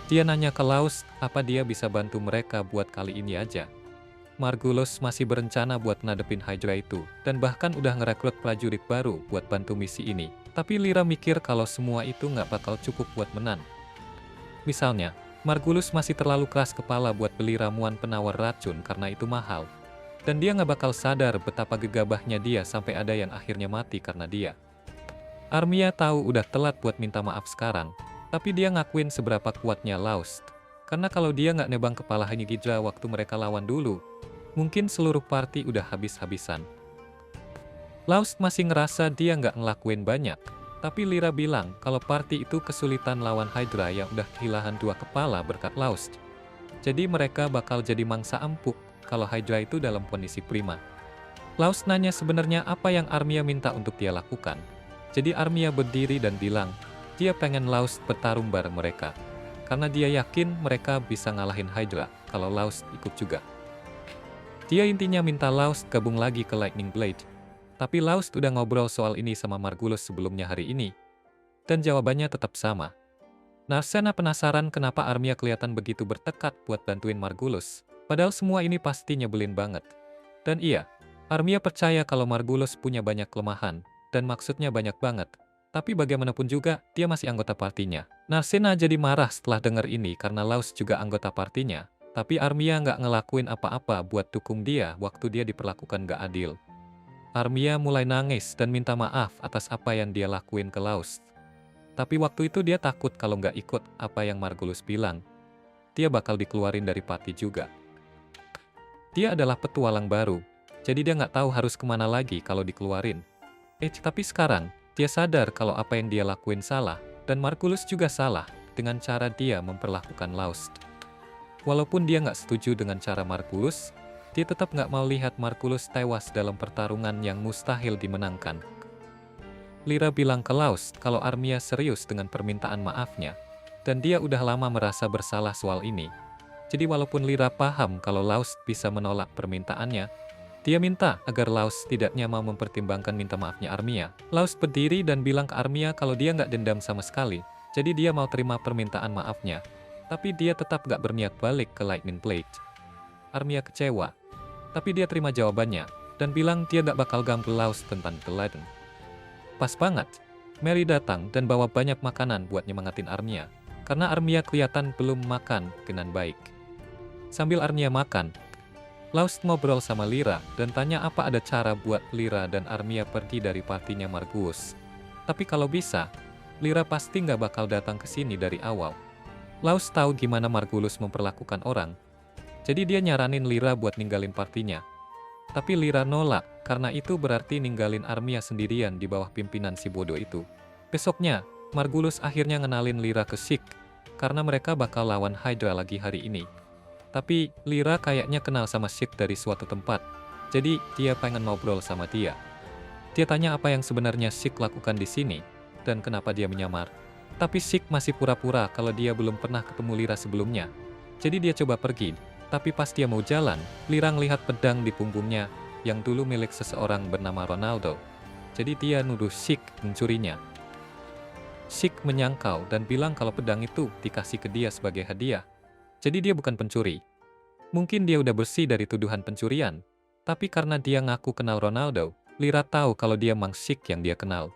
dia nanya ke Laust apa dia bisa bantu mereka buat kali ini aja. Margulis masih berencana buat ngadepin Hydra itu, dan bahkan udah ngerekrut prajurit baru buat bantu misi ini. Tapi Lyra mikir kalau semua itu nggak bakal cukup buat menang. Misalnya, Margulis masih terlalu keras kepala buat beli ramuan penawar racun karena itu mahal. Dan dia nggak bakal sadar betapa gegabahnya dia sampai ada yang akhirnya mati karena dia. Armia tahu udah telat buat minta maaf sekarang, tapi dia ngakuin seberapa kuatnya Laust. Karena kalau dia nggak nebang kepala Hydra waktu mereka lawan dulu, mungkin seluruh party udah habis-habisan. Laust masih ngerasa dia nggak ngelakuin banyak, tapi Lyra bilang kalau party itu kesulitan lawan Hydra yang udah kehilangan 2 kepala berkat Laust. Jadi mereka bakal jadi mangsa empuk kalau Hydra itu dalam kondisi prima. Laust nanya sebenarnya apa yang Armia minta untuk dia lakukan. Jadi Armia berdiri dan bilang, dia pengen Laust bertarung bareng mereka. Karena dia yakin mereka bisa ngalahin Hydra kalau Laust ikut juga. Dia intinya minta Laust gabung lagi ke Lightning Blade. Tapi Laust udah ngobrol soal ini sama Margulis sebelumnya hari ini. Dan jawabannya tetap sama. Narsena penasaran kenapa Armia kelihatan begitu bertekad buat bantuin Margulis. Padahal semua ini pasti nyebelin banget. Dan iya, Armia percaya kalau Margulis punya banyak kelemahan, dan maksudnya banyak banget. Tapi bagaimanapun juga, dia masih anggota partinya. Narsena jadi marah setelah dengar ini karena Laust juga anggota partinya. Tapi Armia nggak ngelakuin apa-apa buat dukung dia waktu dia diperlakukan nggak adil. Armia mulai nangis dan minta maaf atas apa yang dia lakuin ke Laust. Tapi waktu itu dia takut kalau nggak ikut apa yang Margulis bilang, dia bakal dikeluarin dari party juga. Dia adalah petualang baru, jadi dia nggak tahu harus kemana lagi kalau dikeluarin. Tapi sekarang, dia sadar kalau apa yang dia lakuin salah, dan Margulis juga salah dengan cara dia memperlakukan Laust. Walaupun dia nggak setuju dengan cara Margulis, dia tetap nggak mau lihat Margulis tewas dalam pertarungan yang mustahil dimenangkan. Lyra bilang ke Laust kalau Armia serius dengan permintaan maafnya, dan dia udah lama merasa bersalah soal ini. Jadi walaupun Lyra paham kalau Laust bisa menolak permintaannya, dia minta agar Laust setidaknya mau mempertimbangkan minta maafnya Armia. Laust berdiri dan bilang ke Armia kalau dia nggak dendam sama sekali, jadi dia mau terima permintaan maafnya. Tapi dia tetap nggak berniat balik ke Lightning Blade. Armia kecewa, tapi dia terima jawabannya, dan bilang dia nggak bakal ganggu Laust tentang The Legend. Pas banget, Mary datang dan bawa banyak makanan buat nyemangatin Armia, karena Armia kelihatan belum makan dengan baik. Sambil Armia makan, Laust ngobrol sama Lyra dan tanya apa ada cara buat Lyra dan Armia pergi dari partinya Margulis. Tapi kalau bisa, Lyra pasti nggak bakal datang ke sini dari awal. Laust tahu gimana Margulis memperlakukan orang, jadi dia nyaranin Lyra buat ninggalin partinya. Tapi Lyra nolak, karena itu berarti ninggalin Armia sendirian di bawah pimpinan si bodoh itu. Besoknya, Margulis akhirnya ngenalin Lyra ke Sheik, karena mereka bakal lawan Hydra lagi hari ini. Tapi Lyra kayaknya kenal sama Sheik dari suatu tempat, jadi dia pengen ngobrol sama dia. Dia tanya apa yang sebenarnya Sheik lakukan di sini, dan kenapa dia menyamar. Tapi Sheik masih pura-pura kalau dia belum pernah ketemu Lyra sebelumnya. Jadi dia coba pergi, tapi pas dia mau jalan, Lyra ngelihat pedang di punggungnya, yang dulu milik seseorang bernama Ronaldo. Jadi dia nuduh Sheik mencurinya. Sheik menyangkal dan bilang kalau pedang itu dikasih ke dia sebagai hadiah. Jadi dia bukan pencuri. Mungkin dia udah bersih dari tuduhan pencurian, tapi karena dia ngaku kenal Ronaldo, Lyra tahu kalau dia Mang Sheik yang dia kenal.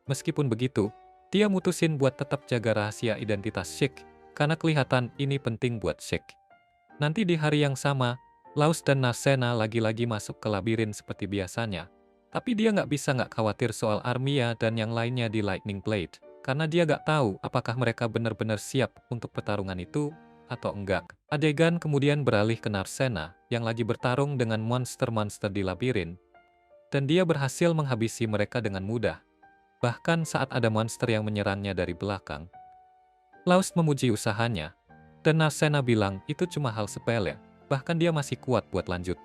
Meskipun begitu, dia mutusin buat tetap jaga rahasia identitas Sheik, karena kelihatan ini penting buat Sheik. Nanti di hari yang sama, Laust dan Narsena lagi-lagi masuk ke labirin seperti biasanya. Tapi dia nggak bisa nggak khawatir soal Armia dan yang lainnya di Lightning Blade, karena dia nggak tahu apakah mereka benar-benar siap untuk pertarungan itu, atau enggak. Adegan kemudian beralih ke Narcena yang lagi bertarung dengan monster-monster di labirin, dan dia berhasil menghabisi mereka dengan mudah. Bahkan saat ada monster yang menyerangnya dari belakang, Laust memuji usahanya, dan Narcena bilang itu cuma hal sepele, bahkan dia masih kuat buat lanjut.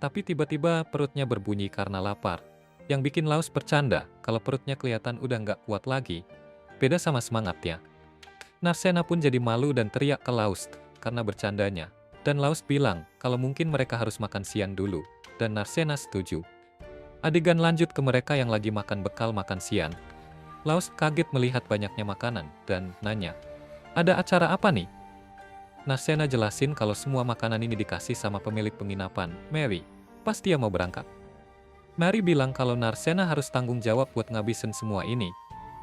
Tapi tiba-tiba perutnya berbunyi karena lapar, yang bikin Laust bercanda kalau perutnya kelihatan udah nggak kuat lagi, beda sama semangatnya. Narcena pun jadi malu dan teriak ke Laust karena bercandanya, dan Laust bilang kalau mungkin mereka harus makan siang dulu, dan Narcena setuju. Adegan lanjut ke mereka yang lagi makan bekal makan siang. Laust kaget melihat banyaknya makanan, dan nanya, "Ada acara apa nih?" Narcena jelasin kalau semua makanan ini dikasih sama pemilik penginapan, Mary, pas dia mau berangkat. Mary bilang kalau Narcena harus tanggung jawab buat ngabisin semua ini,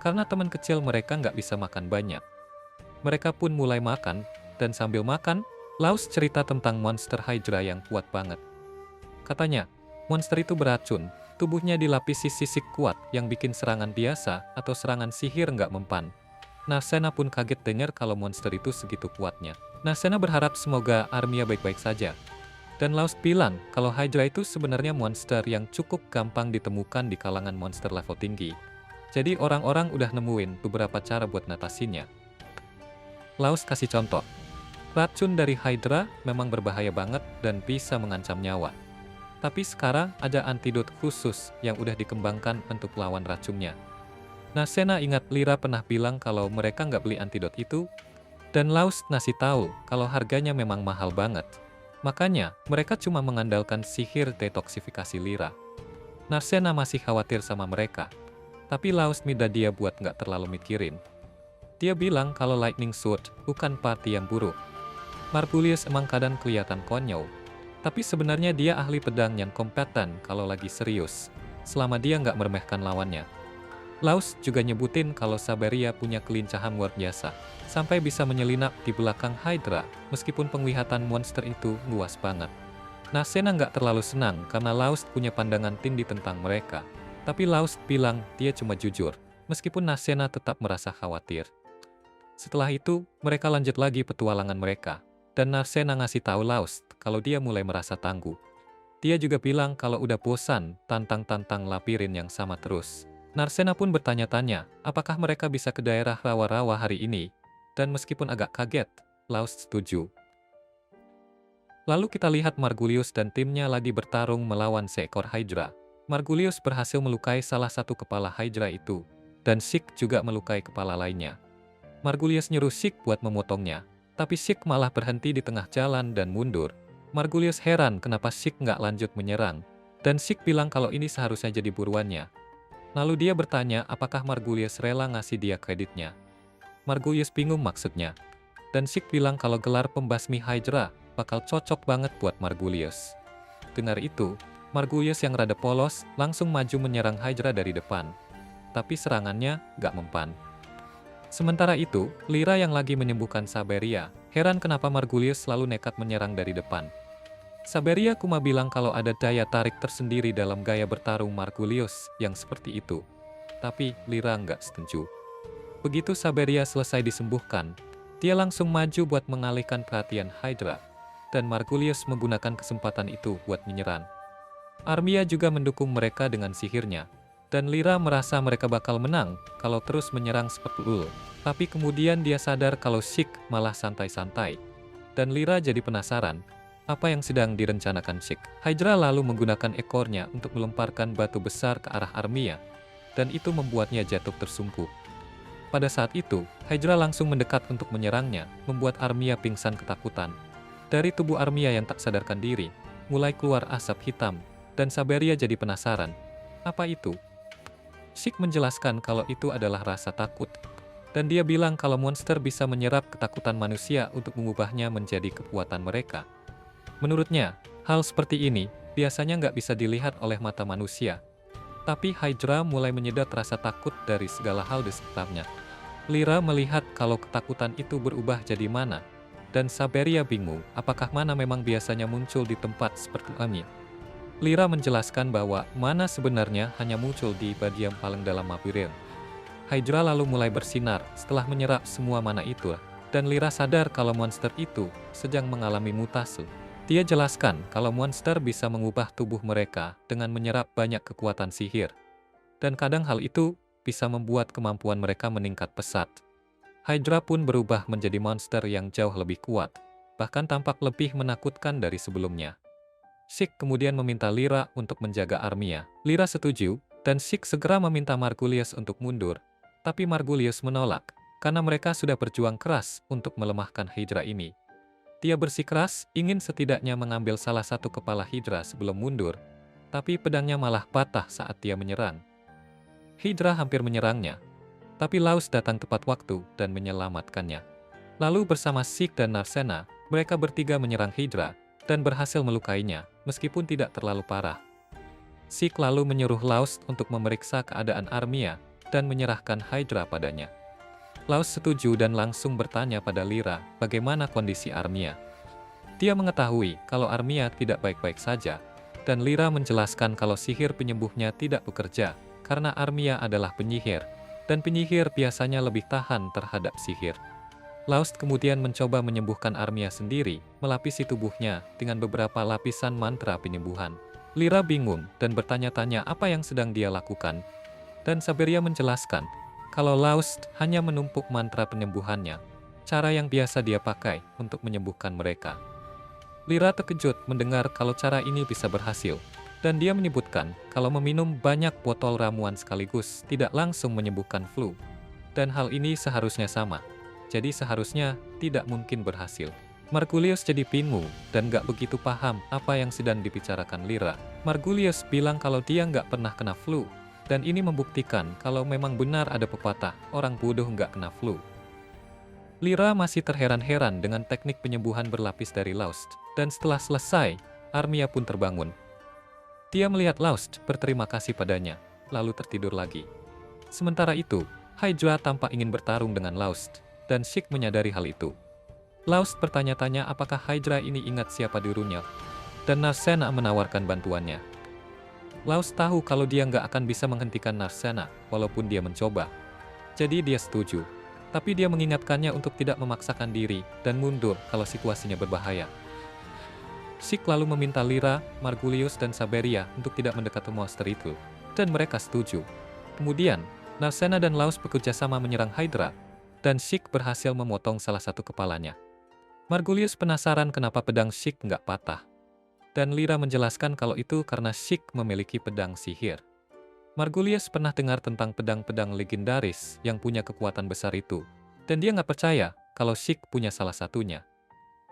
karena teman kecil mereka nggak bisa makan banyak. Mereka pun mulai makan, dan sambil makan, Laust cerita tentang monster Hydra yang kuat banget. Katanya, monster itu beracun, tubuhnya dilapisi sisik kuat yang bikin serangan biasa atau serangan sihir nggak mempan. Narcena pun kaget dengar kalau monster itu segitu kuatnya. Narcena berharap semoga Armia baik-baik saja. Dan Laust bilang kalau Hydra itu sebenarnya monster yang cukup gampang ditemukan di kalangan monster level tinggi. Jadi orang-orang udah nemuin beberapa cara buat natasinya. Laust kasih contoh. Racun dari Hydra memang berbahaya banget dan bisa mengancam nyawa. Tapi sekarang ada antidot khusus yang udah dikembangkan untuk lawan racunnya. Narcena ingat Lyra pernah bilang kalau mereka nggak beli antidot itu, dan Laust ngasih tahu kalau harganya memang mahal banget. Makanya, mereka cuma mengandalkan sihir detoksifikasi Lyra. Narcena masih khawatir sama mereka, tapi Laust minta dia buat nggak terlalu mikirin. Dia bilang kalau Lightning Sword bukan party yang buruk. Margulius emang kadang kelihatan konyol, tapi sebenarnya dia ahli pedang yang kompeten kalau lagi serius, selama dia nggak meremehkan lawannya. Laust juga nyebutin kalau Saberia punya kelincahan luar biasa, sampai bisa menyelinap di belakang Hydra, meskipun penglihatan monster itu luas banget. Narcena nggak terlalu senang karena Laust punya pandangan tinggi tentang mereka, tapi Laust bilang dia cuma jujur, meskipun Narcena tetap merasa khawatir. Setelah itu, mereka lanjut lagi petualangan mereka, dan Narcena ngasih tahu Laust kalau dia mulai merasa tangguh. Dia juga bilang kalau udah bosan tantang-tantang labirin yang sama terus. Narcena pun bertanya-tanya apakah mereka bisa ke daerah rawa-rawa hari ini, dan meskipun agak kaget, Laust setuju. Lalu kita lihat Margulius dan timnya lagi bertarung melawan seekor Hydra. Margulius berhasil melukai salah satu kepala Hydra itu, dan Sik juga melukai kepala lainnya. Margulius nyuruh Sik buat memotongnya, tapi Sik malah berhenti di tengah jalan dan mundur. Margulius heran kenapa Sik nggak lanjut menyerang, dan Sik bilang kalau ini seharusnya jadi buruannya. Lalu dia bertanya apakah Margulius rela ngasih dia kreditnya. Margulius bingung maksudnya, dan Sik bilang kalau gelar pembasmi Hydra bakal cocok banget buat Margulius. Dengar itu, Margulius yang rada polos langsung maju menyerang Hydra dari depan, tapi serangannya nggak mempan. Sementara itu, Lyra yang lagi menyembuhkan Saberia, heran kenapa Margulius selalu nekat menyerang dari depan. Saberia cuma bilang kalau ada daya tarik tersendiri dalam gaya bertarung Margulius yang seperti itu. Tapi Lyra nggak setuju. Begitu Saberia selesai disembuhkan, dia langsung maju buat mengalihkan perhatian Hydra, dan Margulius menggunakan kesempatan itu buat menyerang. Armia juga mendukung mereka dengan sihirnya, dan Lyra merasa mereka bakal menang kalau terus menyerang seperti dulu. Tapi kemudian dia sadar kalau Sik malah santai-santai. Dan Lyra jadi penasaran, apa yang sedang direncanakan Sik. Hydra lalu menggunakan ekornya untuk melemparkan batu besar ke arah Armia, dan itu membuatnya jatuh tersungkur. Pada saat itu, Hydra langsung mendekat untuk menyerangnya, membuat Armia pingsan ketakutan. Dari tubuh Armia yang tak sadarkan diri, mulai keluar asap hitam, dan Saberia jadi penasaran. Apa itu? Sik menjelaskan kalau itu adalah rasa takut, dan dia bilang kalau monster bisa menyerap ketakutan manusia untuk mengubahnya menjadi kekuatan mereka. Menurutnya, hal seperti ini biasanya nggak bisa dilihat oleh mata manusia, tapi Hydra mulai menyedot rasa takut dari segala hal di sekitarnya. Lyra melihat kalau ketakutan itu berubah jadi mana, dan Saberia bingung apakah mana memang biasanya muncul di tempat seperti ini. Lyra menjelaskan bahwa mana sebenarnya hanya muncul di bagian paling dalam labirin. Hydra lalu mulai bersinar setelah menyerap semua mana itu. dan Lyra sadar kalau monster itu sedang mengalami mutasi. Dia jelaskan kalau monster bisa mengubah tubuh mereka dengan menyerap banyak kekuatan sihir, dan kadang hal itu bisa membuat kemampuan mereka meningkat pesat. Hydra pun berubah menjadi monster yang jauh lebih kuat, bahkan tampak lebih menakutkan dari sebelumnya. Sheik kemudian meminta Lyra untuk menjaga Armia. Lyra setuju, dan Sheik segera meminta Margulius untuk mundur. Tapi Margulius menolak, karena mereka sudah berjuang keras untuk melemahkan Hydra ini. Dia bersikeras ingin setidaknya mengambil salah satu kepala Hydra sebelum mundur, tapi pedangnya malah patah saat dia menyerang. Hydra hampir menyerangnya, tapi Laus datang tepat waktu dan menyelamatkannya. Lalu bersama Sheik dan Narcena, mereka bertiga menyerang Hydra dan berhasil melukainya, meskipun tidak terlalu parah. Sheik lalu menyuruh Laus untuk memeriksa keadaan Armia dan menyerahkan Hydra padanya. Laus setuju dan langsung bertanya pada Lyra bagaimana kondisi Armia. Dia mengetahui kalau Armia tidak baik-baik saja, dan Lyra menjelaskan kalau sihir penyembuhnya tidak bekerja karena Armia adalah penyihir, dan penyihir biasanya lebih tahan terhadap sihir. Laust kemudian mencoba menyembuhkan Armia sendiri, melapisi tubuhnya dengan beberapa lapisan mantra penyembuhan. Lyra bingung dan bertanya-tanya apa yang sedang dia lakukan, dan Saberia menjelaskan kalau Laust hanya menumpuk mantra penyembuhannya, cara yang biasa dia pakai untuk menyembuhkan mereka. Lyra terkejut mendengar kalau cara ini bisa berhasil, dan dia menyebutkan kalau meminum banyak botol ramuan sekaligus tidak langsung menyembuhkan flu, dan hal ini seharusnya sama. Jadi seharusnya tidak mungkin berhasil. Margulius jadi bingung dan gak begitu paham apa yang sedang dibicarakan Lyra. Margulius bilang kalau dia gak pernah kena flu, dan ini membuktikan kalau memang benar ada pepatah, orang bodoh gak kena flu. Lyra masih terheran-heran dengan teknik penyembuhan berlapis dari Laust, dan setelah selesai, Armia pun terbangun. Dia melihat Laust berterima kasih padanya, lalu tertidur lagi. Sementara itu, Hydra tampak ingin bertarung dengan Laust, dan Sheik menyadari hal itu. Laust bertanya-tanya apakah Hydra ini ingat siapa dulunya, dan Narcena menawarkan bantuannya. Laust tahu kalau dia nggak akan bisa menghentikan Narcena, walaupun dia mencoba. Jadi dia setuju, tapi dia mengingatkannya untuk tidak memaksakan diri dan mundur kalau situasinya berbahaya. Sheik lalu meminta Lyra, Margulius, dan Saberia untuk tidak mendekati monster itu, dan mereka setuju. Kemudian, Narcena dan Laust bekerja sama menyerang Hydra, dan Sheik berhasil memotong salah satu kepalanya. Margulius penasaran kenapa pedang Sheik nggak patah, dan Lyra menjelaskan kalau itu karena Sheik memiliki pedang sihir. Margulius pernah dengar tentang pedang-pedang legendaris yang punya kekuatan besar itu, dan dia nggak percaya kalau Sheik punya salah satunya.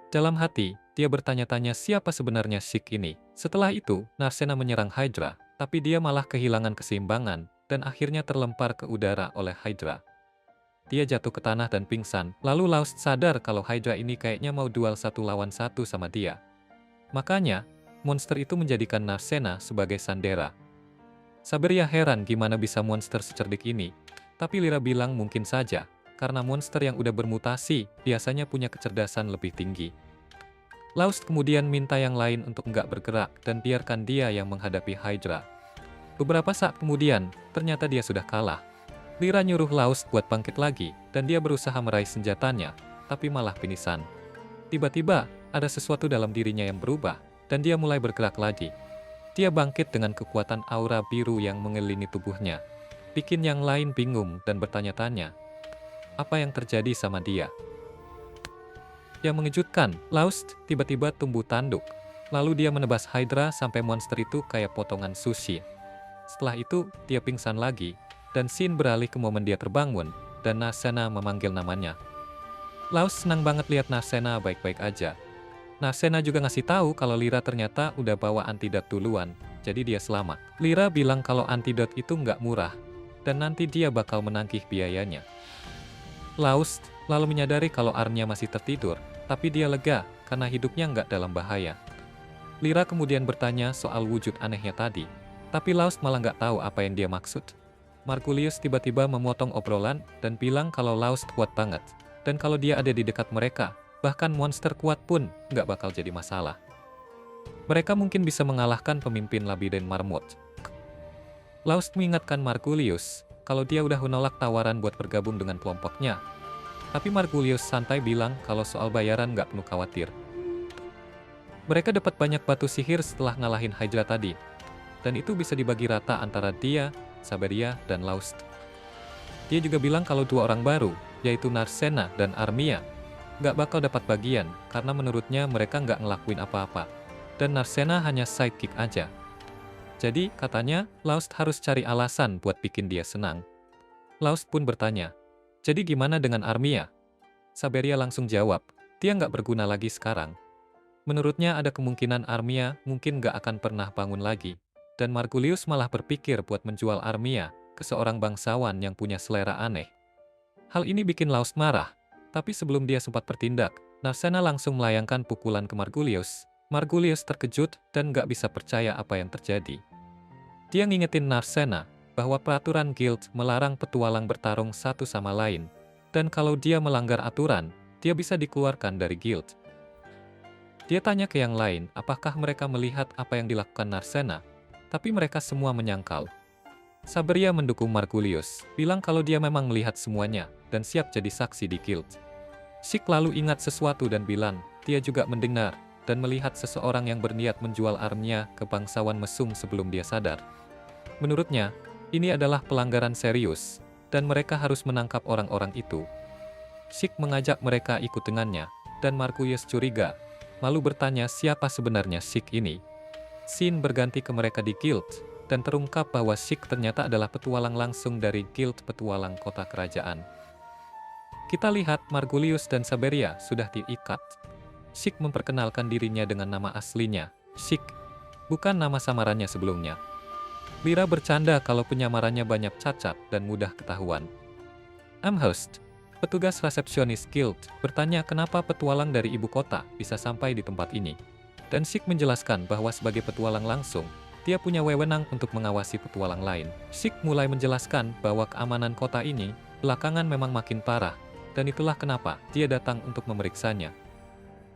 Dalam hati, dia bertanya-tanya siapa sebenarnya Sheik ini. Setelah itu, Narcena menyerang Hydra, tapi dia malah kehilangan keseimbangan, dan akhirnya terlempar ke udara oleh Hydra. Dia jatuh ke tanah dan pingsan, lalu Laust sadar kalau Hydra ini kayaknya mau duel 1 lawan 1 sama dia. Makanya, monster itu menjadikan Narcena sebagai sandera. Saberia heran gimana bisa monster secerdik ini, tapi Lyra bilang mungkin saja, karena monster yang udah bermutasi biasanya punya kecerdasan lebih tinggi. Laust kemudian minta yang lain untuk nggak bergerak dan biarkan dia yang menghadapi Hydra. Beberapa saat kemudian, ternyata dia sudah kalah. Lyra nyuruh Laust buat bangkit lagi, dan dia berusaha meraih senjatanya, tapi malah pingsan. Tiba-tiba, ada sesuatu dalam dirinya yang berubah, dan dia mulai bergerak lagi. Dia bangkit dengan kekuatan aura biru yang mengelilingi tubuhnya, bikin yang lain bingung dan bertanya-tanya, apa yang terjadi sama dia? Yang mengejutkan, Laust tiba-tiba tumbuh tanduk, lalu dia menebas Hydra sampai monster itu kayak potongan sushi. Setelah itu, dia pingsan lagi, dan scene beralih ke momen dia terbangun, dan Narcena memanggil namanya. Laust senang banget lihat Narcena baik-baik aja. Narcena juga ngasih tahu kalau Lyra ternyata udah bawa antidot duluan, jadi dia selamat. Lyra bilang kalau antidot itu nggak murah, dan nanti dia bakal menagih biayanya. Laust lalu menyadari kalau Armia masih tertidur, tapi dia lega karena hidupnya nggak dalam bahaya. Lyra kemudian bertanya soal wujud anehnya tadi, tapi Laust malah nggak tahu apa yang dia maksud. Margulius tiba-tiba memotong obrolan dan bilang kalau Laust kuat banget, dan kalau dia ada di dekat mereka, bahkan monster kuat pun nggak bakal jadi masalah. Mereka mungkin bisa mengalahkan pemimpin Labiden Marmut. Laust mengingatkan Margulius kalau dia udah menolak tawaran buat bergabung dengan kelompoknya. Tapi Margulius santai bilang kalau soal bayaran nggak perlu khawatir. Mereka dapat banyak batu sihir setelah ngalahin Hydra tadi, dan itu bisa dibagi rata antara dia, Saberia, dan Laust. Dia juga bilang kalau dua orang baru, yaitu Narcena dan Armia, nggak bakal dapat bagian, karena menurutnya mereka nggak ngelakuin apa-apa, dan Narcena hanya sidekick aja. Jadi, katanya, Laust harus cari alasan buat bikin dia senang. Laust pun bertanya, jadi gimana dengan Armia? Saberia langsung jawab, dia nggak berguna lagi sekarang. Menurutnya ada kemungkinan Armia mungkin nggak akan pernah bangun lagi, dan Margulius malah berpikir buat menjual Armia ke seorang bangsawan yang punya selera aneh. Hal ini bikin Laust marah, tapi sebelum dia sempat bertindak, Narcena langsung melayangkan pukulan ke Margulius. Margulius terkejut dan nggak bisa percaya apa yang terjadi. Dia ngingetin Narcena bahwa peraturan guild melarang petualang bertarung satu sama lain, dan kalau dia melanggar aturan, dia bisa dikeluarkan dari guild. Dia tanya ke yang lain apakah mereka melihat apa yang dilakukan Narcena, tapi mereka semua menyangkal. Saberia mendukung Margulius, bilang kalau dia memang melihat semuanya, dan siap jadi saksi di guild. Sheik lalu ingat sesuatu dan bilang, dia juga mendengar, dan melihat seseorang yang berniat menjual Armia ke bangsawan mesum sebelum dia sadar. Menurutnya, ini adalah pelanggaran serius, dan mereka harus menangkap orang-orang itu. Sheik mengajak mereka ikut dengannya, dan Margulius curiga, lalu bertanya siapa sebenarnya Sheik ini. Scene berganti ke mereka di guild, dan terungkap bahwa Sheik ternyata adalah petualang langsung dari guild petualang kota kerajaan. Kita lihat Margulius dan Saberia sudah diikat. Sheik memperkenalkan dirinya dengan nama aslinya, Sheik, bukan nama samarannya sebelumnya. Lyra bercanda kalau penyamarannya banyak cacat dan mudah ketahuan. Amherst, petugas resepsionis guild, bertanya kenapa petualang dari ibu kota bisa sampai di tempat ini. Dan Sheik menjelaskan bahwa sebagai petualang langsung, dia punya wewenang untuk mengawasi petualang lain. Sheik mulai menjelaskan bahwa keamanan kota ini belakangan memang makin parah, dan itulah kenapa dia datang untuk memeriksanya.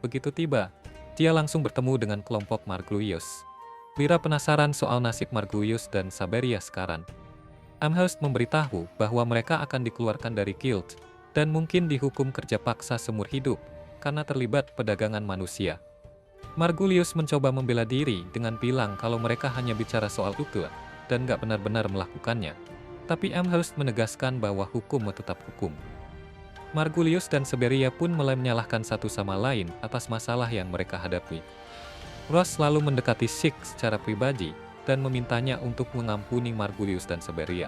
Begitu tiba, dia langsung bertemu dengan kelompok Margulius. Lyra penasaran soal nasib Margulius dan Saberia sekarang. Amherst memberitahu bahwa mereka akan dikeluarkan dari guild, dan mungkin dihukum kerja paksa seumur hidup, karena terlibat perdagangan manusia. Margulius mencoba membela diri dengan bilang kalau mereka hanya bicara soal itu, dan nggak benar-benar melakukannya. Tapi Amherst menegaskan bahwa hukum tetap hukum. Margulius dan Saberia pun mulai menyalahkan satu sama lain atas masalah yang mereka hadapi. Ross lalu mendekati Sheik secara pribadi, dan memintanya untuk mengampuni Margulius dan Saberia.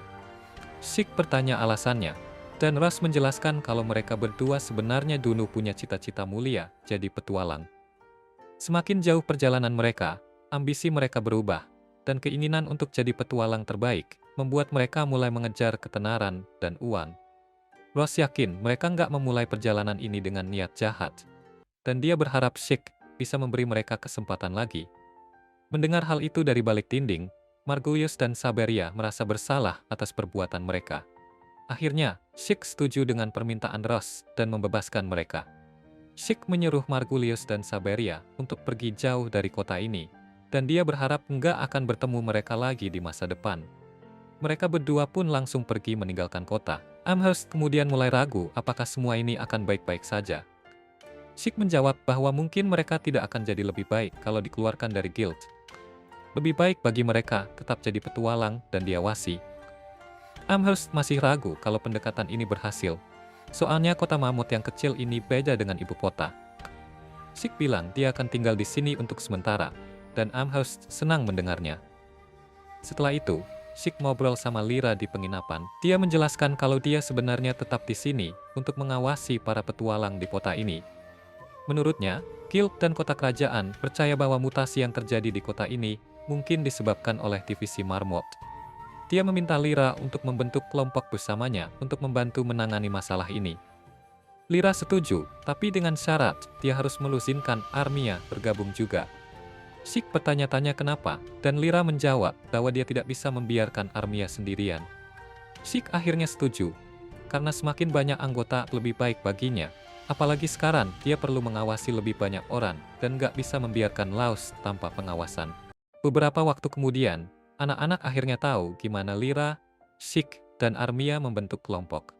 Sheik bertanya alasannya, dan Ross menjelaskan kalau mereka berdua sebenarnya dulu punya cita-cita mulia, jadi petualang. Semakin jauh perjalanan mereka, ambisi mereka berubah, dan keinginan untuk jadi petualang terbaik, membuat mereka mulai mengejar ketenaran dan uang. Ross yakin mereka nggak memulai perjalanan ini dengan niat jahat, dan dia berharap Sheik bisa memberi mereka kesempatan lagi. Mendengar hal itu dari balik dinding, Margulius dan Saberia merasa bersalah atas perbuatan mereka. Akhirnya, Sheik setuju dengan permintaan Ross dan membebaskan mereka. Sheik menyuruh Margulius dan Saberia untuk pergi jauh dari kota ini, dan dia berharap nggak akan bertemu mereka lagi di masa depan. Mereka berdua pun langsung pergi meninggalkan kota. Amherst kemudian mulai ragu apakah semua ini akan baik-baik saja. Sheik menjawab bahwa mungkin mereka tidak akan jadi lebih baik kalau dikeluarkan dari guild. Lebih baik bagi mereka tetap jadi petualang dan diawasi. Amherst masih ragu kalau pendekatan ini berhasil. Soalnya kota mamut yang kecil ini beda dengan ibu kota. Sheik bilang dia akan tinggal di sini untuk sementara, dan Amherst senang mendengarnya. Setelah itu, Sheik ngobrol sama Lyra di penginapan. Dia menjelaskan kalau dia sebenarnya tetap di sini untuk mengawasi para petualang di kota ini. Menurutnya, guild dan kota kerajaan percaya bahwa mutasi yang terjadi di kota ini mungkin disebabkan oleh divisi Marmot. Dia meminta Lyra untuk membentuk kelompok bersamanya untuk membantu menangani masalah ini. Lyra setuju, tapi dengan syarat dia harus melusinkan Armia bergabung juga. Sheik bertanya-tanya kenapa, dan Lyra menjawab bahwa dia tidak bisa membiarkan Armia sendirian. Sheik akhirnya setuju, karena semakin banyak anggota lebih baik baginya. Apalagi sekarang, dia perlu mengawasi lebih banyak orang, dan nggak bisa membiarkan Laust tanpa pengawasan. Beberapa waktu kemudian, anak-anak akhirnya tahu gimana Lyra, Sheik, dan Armia membentuk kelompok.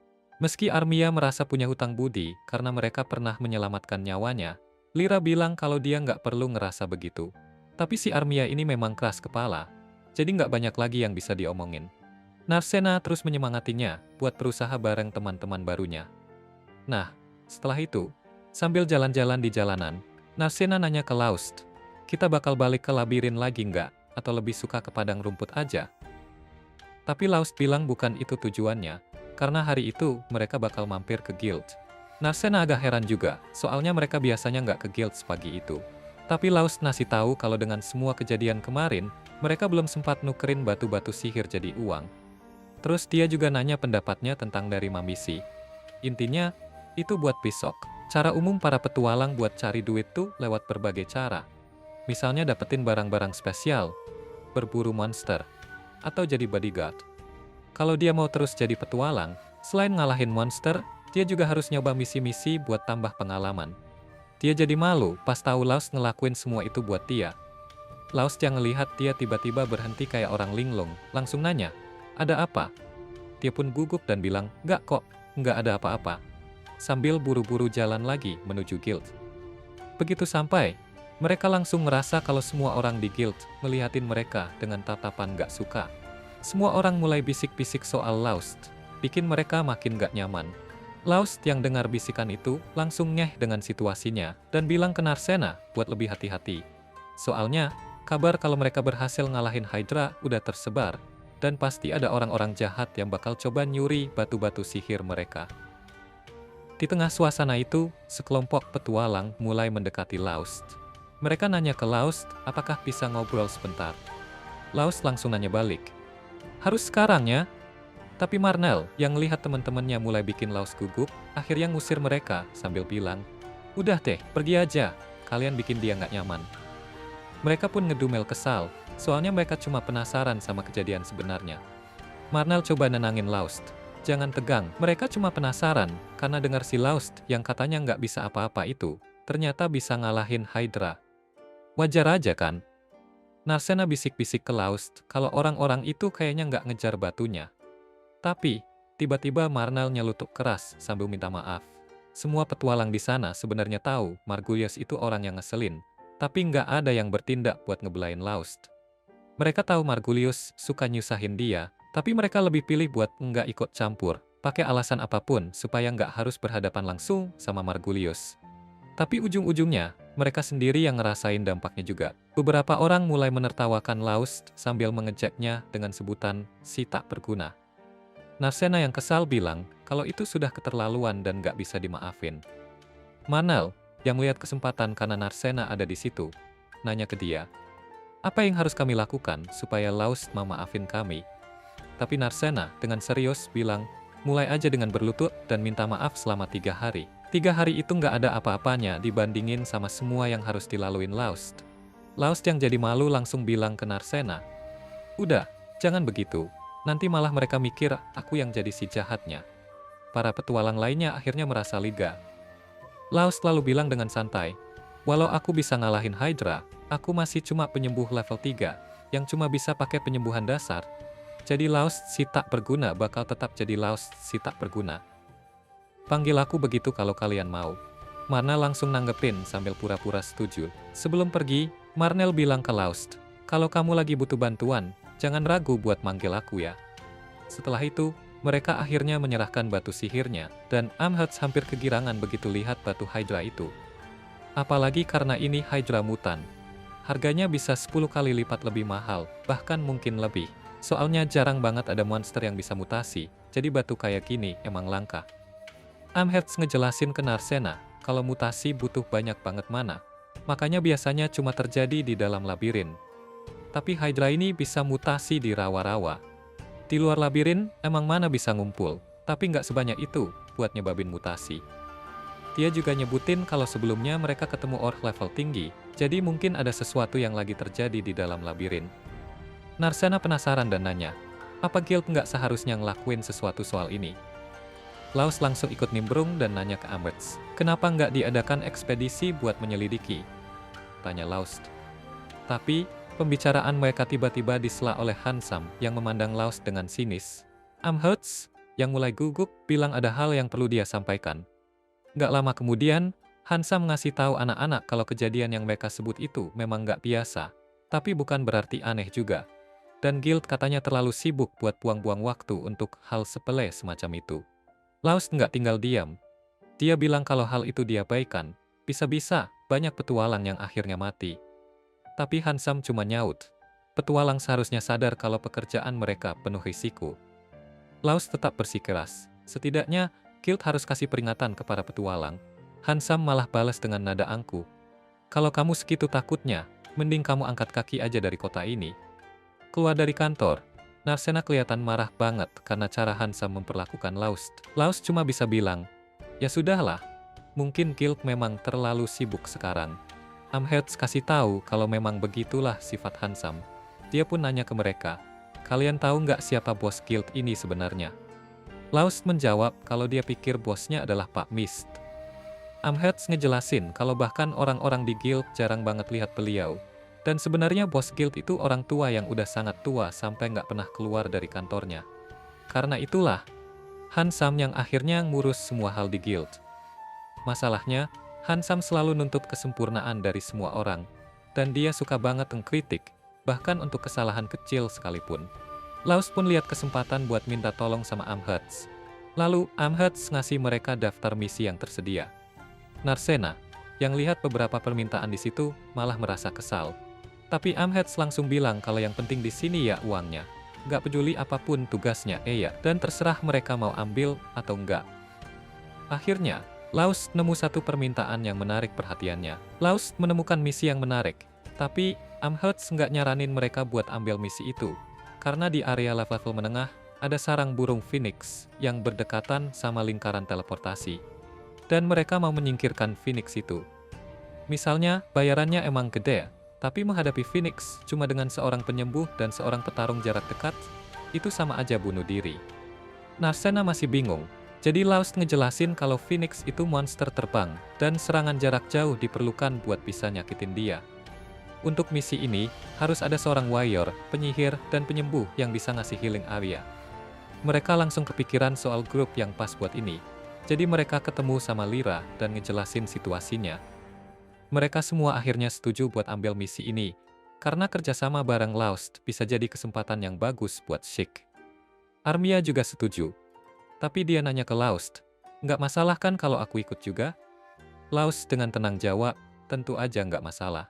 Meski Armia merasa punya hutang budi karena mereka pernah menyelamatkan nyawanya, Lyra bilang kalau dia nggak perlu ngerasa begitu. Tapi si Armia ini memang keras kepala, jadi nggak banyak lagi yang bisa diomongin. Narcena terus menyemangatinya buat berusaha bareng teman-teman barunya. Nah, setelah itu, sambil jalan-jalan di jalanan, Narcena nanya ke Laust, kita bakal balik ke labirin lagi nggak? Atau lebih suka ke padang rumput aja? Tapi Laust bilang bukan itu tujuannya, karena hari itu mereka bakal mampir ke guild. Narcena agak heran juga, soalnya mereka biasanya nggak ke guild sepagi itu. Tapi Laust ngasih tahu kalau dengan semua kejadian kemarin, mereka belum sempat nukerin batu-batu sihir jadi uang. Terus dia juga nanya pendapatnya tentang dari Mamisi. Intinya, itu buat besok. Cara umum para petualang buat cari duit tuh lewat berbagai cara. Misalnya dapetin barang-barang spesial, berburu monster, atau jadi bodyguard. Kalau dia mau terus jadi petualang, selain ngalahin monster, dia juga harus nyoba misi-misi buat tambah pengalaman. Dia jadi malu pas tahu Laust ngelakuin semua itu buat dia. Laust yang ngelihat dia tiba-tiba berhenti kayak orang linglung, langsung nanya, ada apa? Dia pun gugup dan bilang, nggak kok, nggak ada apa-apa. Sambil buru-buru jalan lagi menuju guild. Begitu sampai, mereka langsung merasa kalau semua orang di guild melihatin mereka dengan tatapan gak suka. Semua orang mulai bisik-bisik soal Laust, bikin mereka makin gak nyaman. Laust yang dengar bisikan itu langsung ngeh dengan situasinya dan bilang ke Narcena buat lebih hati-hati. Soalnya, kabar kalau mereka berhasil ngalahin Hydra udah tersebar, dan pasti ada orang-orang jahat yang bakal coba nyuri batu-batu sihir mereka. Di tengah suasana itu, sekelompok petualang mulai mendekati Laust. Mereka nanya ke Laust, apakah bisa ngobrol sebentar. Laust langsung nanya balik. Harus sekarang ya? Tapi Marnel, yang melihat teman-temannya mulai bikin Laust gugup, akhirnya ngusir mereka sambil bilang, udah deh, pergi aja, kalian bikin dia nggak nyaman. Mereka pun ngedumel kesal, soalnya mereka cuma penasaran sama kejadian sebenarnya. Marnel coba nenangin Laust. Jangan tegang, mereka cuma penasaran, karena dengar si Laust yang katanya nggak bisa apa-apa itu, ternyata bisa ngalahin Hydra. Wajar aja kan? Narcena bisik-bisik ke Laust kalau orang-orang itu kayaknya nggak ngejar batunya. Tapi, tiba-tiba Marnel nyelutuk keras sambil minta maaf. Semua petualang di sana sebenarnya tahu Margulius itu orang yang ngeselin, tapi nggak ada yang bertindak buat ngebelain Laust. Mereka tahu Margulius suka nyusahin dia, tapi mereka lebih pilih buat nggak ikut campur, pakai alasan apapun supaya nggak harus berhadapan langsung sama Margulius. Tapi ujung-ujungnya, mereka sendiri yang ngerasain dampaknya juga. Beberapa orang mulai menertawakan Laust sambil mengejeknya dengan sebutan si tak berguna. Narcena yang kesal bilang kalau itu sudah keterlaluan dan nggak bisa dimaafin. Manel, yang melihat kesempatan karena Narcena ada di situ, nanya ke dia, apa yang harus kami lakukan supaya Laust memaafin kami? Tapi Narcena dengan serius bilang, mulai aja dengan berlutut dan minta maaf selama 3 hari. 3 hari itu nggak ada apa-apanya dibandingin sama semua yang harus dilaluin Laust. Laust yang jadi malu langsung bilang ke Narcena, udah, jangan begitu. Nanti malah mereka mikir aku yang jadi si jahatnya. Para petualang lainnya akhirnya merasa lega. Laust lalu bilang dengan santai, walau aku bisa ngalahin Hydra, aku masih cuma penyembuh level 3, yang cuma bisa pakai penyembuhan dasar. Jadi Laust si tak berguna bakal tetap jadi Laust si tak berguna. Panggil aku begitu kalau kalian mau. Marnel langsung nanggepin sambil pura-pura setuju. Sebelum pergi, Marnel bilang ke Laust, kalau kamu lagi butuh bantuan, jangan ragu buat manggil aku ya. Setelah itu, mereka akhirnya menyerahkan batu sihirnya, dan Amherst hampir kegirangan begitu lihat batu Hydra itu. Apalagi karena ini Hydra mutan. Harganya bisa 10 kali lipat lebih mahal, bahkan mungkin lebih. Soalnya jarang banget ada monster yang bisa mutasi, jadi batu kayak gini emang langka. Amherst ngejelasin ke Narcena, kalau mutasi butuh banyak banget mana. Makanya biasanya cuma terjadi di dalam labirin. Tapi Hydra ini bisa mutasi di rawa-rawa. Di luar labirin, emang mana bisa ngumpul, tapi nggak sebanyak itu buat nyebabin mutasi. Dia juga nyebutin kalau sebelumnya mereka ketemu orc level tinggi, jadi mungkin ada sesuatu yang lagi terjadi di dalam labirin. Narcena penasaran dan nanya, apa guild nggak seharusnya ngelakuin sesuatu soal ini? Laust langsung ikut nimbrung dan nanya ke Amherst, kenapa nggak diadakan ekspedisi buat menyelidiki? Tanya Laust. Tapi, pembicaraan mereka tiba-tiba disela oleh Hansam yang memandang Laust dengan sinis. Amherst, yang mulai gugup bilang ada hal yang perlu dia sampaikan. Nggak lama kemudian, Hansam ngasih tahu anak-anak kalau kejadian yang mereka sebut itu memang nggak biasa, tapi bukan berarti aneh juga. Dan Guild katanya terlalu sibuk buat buang-buang waktu untuk hal sepele semacam itu. Laust nggak tinggal diam. Dia bilang kalau hal itu diabaikan, bisa-bisa banyak petualang yang akhirnya mati. Tapi Hansam cuma nyaut. Petualang seharusnya sadar kalau pekerjaan mereka penuh risiko. Laust tetap bersikeras. Setidaknya, Guild harus kasih peringatan kepada petualang. Hansam malah balas dengan nada angkuh. Kalau kamu segitu takutnya, mending kamu angkat kaki aja dari kota ini. Keluar dari kantor, Narsena kelihatan marah banget karena cara Hansam memperlakukan Laust. Laust cuma bisa bilang, ya sudahlah, mungkin Guild memang terlalu sibuk sekarang. Amherst kasih tahu kalau memang begitulah sifat Hansam. Dia pun nanya ke mereka, kalian tahu nggak siapa bos Guild ini sebenarnya? Laust menjawab kalau dia pikir bosnya adalah Pak Mist. Amherst ngejelasin kalau bahkan orang-orang di Guild jarang banget lihat beliau. Dan sebenarnya bos Guild itu orang tua yang udah sangat tua sampai nggak pernah keluar dari kantornya. Karena itulah, Hansam yang akhirnya ngurus semua hal di Guild. Masalahnya, Hansam selalu nuntut kesempurnaan dari semua orang. Dan dia suka banget mengkritik, bahkan untuk kesalahan kecil sekalipun. Laust pun lihat kesempatan buat minta tolong sama Amherst. Lalu, Amherst ngasih mereka daftar misi yang tersedia. Narsena, yang lihat beberapa permintaan di situ, malah merasa kesal. Tapi Amherst langsung bilang kalau yang penting di sini ya uangnya. Nggak peduli apapun tugasnya, ya, dan terserah mereka mau ambil atau enggak. Akhirnya, Laust nemu satu permintaan yang menarik perhatiannya. Laust menemukan misi yang menarik, tapi Amherst nggak nyaranin mereka buat ambil misi itu. Karena di area level menengah, ada sarang burung Phoenix yang berdekatan sama lingkaran teleportasi. Dan mereka mau menyingkirkan Phoenix itu. Misalnya, bayarannya emang gede, tapi menghadapi Phoenix cuma dengan seorang penyembuh dan seorang petarung jarak dekat, itu sama aja bunuh diri. Narsena masih bingung, jadi Laust ngejelasin kalau Phoenix itu monster terbang, dan serangan jarak jauh diperlukan buat bisa nyakitin dia. Untuk misi ini, harus ada seorang warrior, penyihir, dan penyembuh yang bisa ngasih healing area. Mereka langsung kepikiran soal grup yang pas buat ini. Jadi mereka ketemu sama Lyra dan ngejelasin situasinya. Mereka semua akhirnya setuju buat ambil misi ini, karena kerjasama bareng Laust bisa jadi kesempatan yang bagus buat Sheik. Armia juga setuju. Tapi dia nanya ke Laust, nggak masalah kan kalau aku ikut juga? Laust dengan tenang jawab, tentu aja nggak masalah.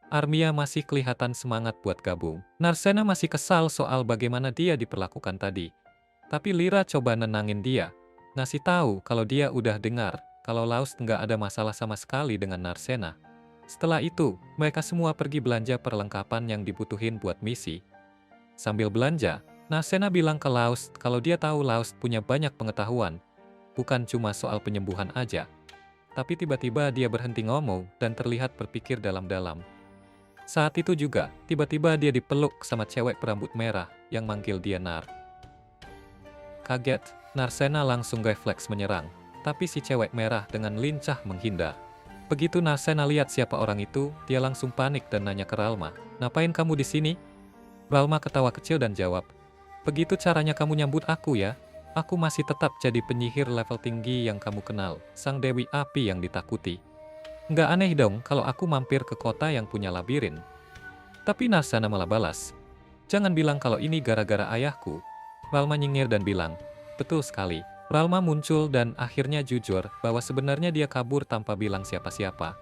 Armia masih kelihatan semangat buat gabung. Narsena masih kesal soal bagaimana dia diperlakukan tadi. Tapi Lyra coba nenangin dia. Ngasih tahu kalau dia udah dengar kalau Laust nggak ada masalah sama sekali dengan Narsena. Setelah itu, mereka semua pergi belanja perlengkapan yang dibutuhin buat misi. Sambil belanja, Narsena bilang ke Laust kalau dia tahu Laust punya banyak pengetahuan, bukan cuma soal penyembuhan aja. Tapi tiba-tiba dia berhenti ngomong dan terlihat berpikir dalam-dalam. Saat itu juga, tiba-tiba dia dipeluk sama cewek berambut merah yang manggil dia Nar. Kaget, Narsena langsung refleks menyerang, tapi si cewek merah dengan lincah menghindar. Begitu Narsena lihat siapa orang itu, dia langsung panik dan nanya ke Ralma, "Ngapain kamu di sini?" Ralma ketawa kecil dan jawab, "Begitu caranya kamu nyambut aku ya? Aku masih tetap jadi penyihir level tinggi yang kamu kenal, sang Dewi Api yang ditakuti. Nggak aneh dong kalau aku mampir ke kota yang punya labirin." Tapi Narsena malah balas, "Jangan bilang kalau ini gara-gara ayahku." Ralma nyengir dan bilang, "Betul sekali." Ralma muncul dan akhirnya jujur bahwa sebenarnya dia kabur tanpa bilang siapa-siapa.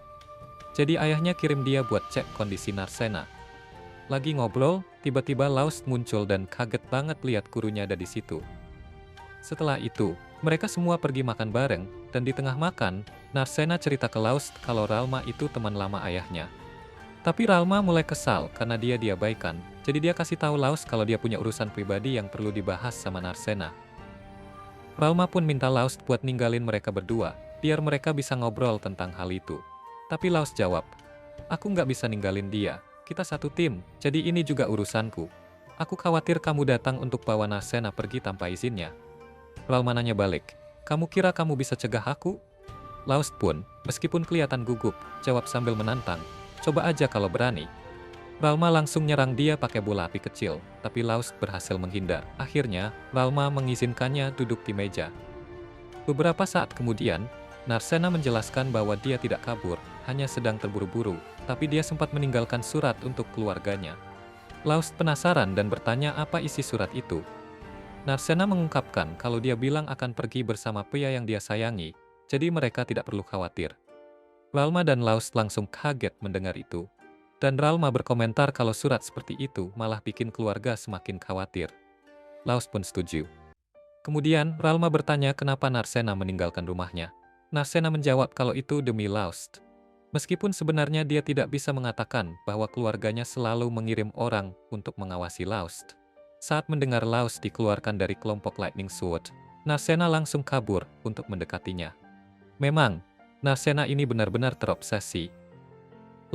Jadi ayahnya kirim dia buat cek kondisi Narsena. Lagi ngobrol, tiba-tiba Laust muncul dan kaget banget lihat gurunya ada di situ. Setelah itu, mereka semua pergi makan bareng, dan di tengah makan, Narsena cerita ke Laust kalau Ralma itu teman lama ayahnya. Tapi Ralma mulai kesal karena dia diabaikan, jadi dia kasih tahu Laust kalau dia punya urusan pribadi yang perlu dibahas sama Narsena. Ralma pun minta Laust buat ninggalin mereka berdua, biar mereka bisa ngobrol tentang hal itu. Tapi Laust jawab, "Aku nggak bisa ninggalin dia, kita satu tim, jadi ini juga urusanku. Aku khawatir kamu datang untuk bawa Narsena pergi tanpa izinnya." Ralma nanya balik, "Kamu kira kamu bisa cegah aku?" Laust pun, meskipun kelihatan gugup, jawab sambil menantang, "Coba aja kalau berani." Ralma langsung nyerang dia pakai bola api kecil, tapi Laust berhasil menghindar. Akhirnya, Ralma mengizinkannya duduk di meja. Beberapa saat kemudian, Narcena menjelaskan bahwa dia tidak kabur, hanya sedang terburu-buru, tapi dia sempat meninggalkan surat untuk keluarganya. Laust penasaran dan bertanya apa isi surat itu. Narcena mengungkapkan kalau dia bilang akan pergi bersama pria yang dia sayangi, jadi mereka tidak perlu khawatir. Ralma dan Laust langsung kaget mendengar itu. Dan Ralma berkomentar kalau surat seperti itu malah bikin keluarga semakin khawatir. Laust pun setuju. Kemudian, Ralma bertanya kenapa Narcena meninggalkan rumahnya. Narcena menjawab kalau itu demi Laust. Meskipun sebenarnya dia tidak bisa mengatakan bahwa keluarganya selalu mengirim orang untuk mengawasi Laust. Saat mendengar Laust dikeluarkan dari kelompok Lightning Sword, Narcena langsung kabur untuk mendekatinya. Memang, Narcena ini benar-benar terobsesi.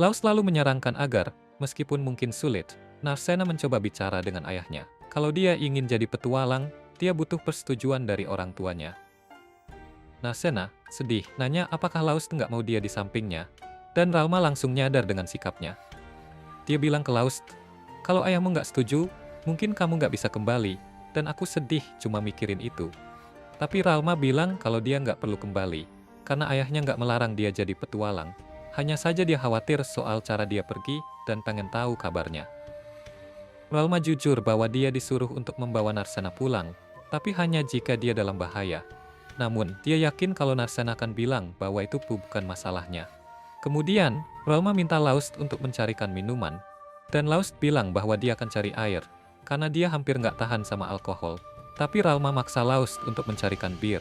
Laust lalu menyarankan agar, meskipun mungkin sulit, Narcena mencoba bicara dengan ayahnya. Kalau dia ingin jadi petualang, dia butuh persetujuan dari orang tuanya. Narcena sedih, nanya apakah Laust nggak mau dia di sampingnya, dan Ralma langsung nyadar dengan sikapnya. Dia bilang ke Laust, kalau ayahmu nggak setuju, mungkin kamu nggak bisa kembali, dan aku sedih cuma mikirin itu. Tapi Ralma bilang kalau dia nggak perlu kembali, karena ayahnya nggak melarang dia jadi petualang. Hanya saja dia khawatir soal cara dia pergi dan pengen tahu kabarnya. Ralma jujur bahwa dia disuruh untuk membawa Narcena pulang, tapi hanya jika dia dalam bahaya. Namun, dia yakin kalau Narcena akan bilang bahwa itu bukan masalahnya. Kemudian, Ralma minta Laust untuk mencarikan minuman, dan Laust bilang bahwa dia akan cari air, karena dia hampir nggak tahan sama alkohol. Tapi Ralma maksa Laust untuk mencarikan bir.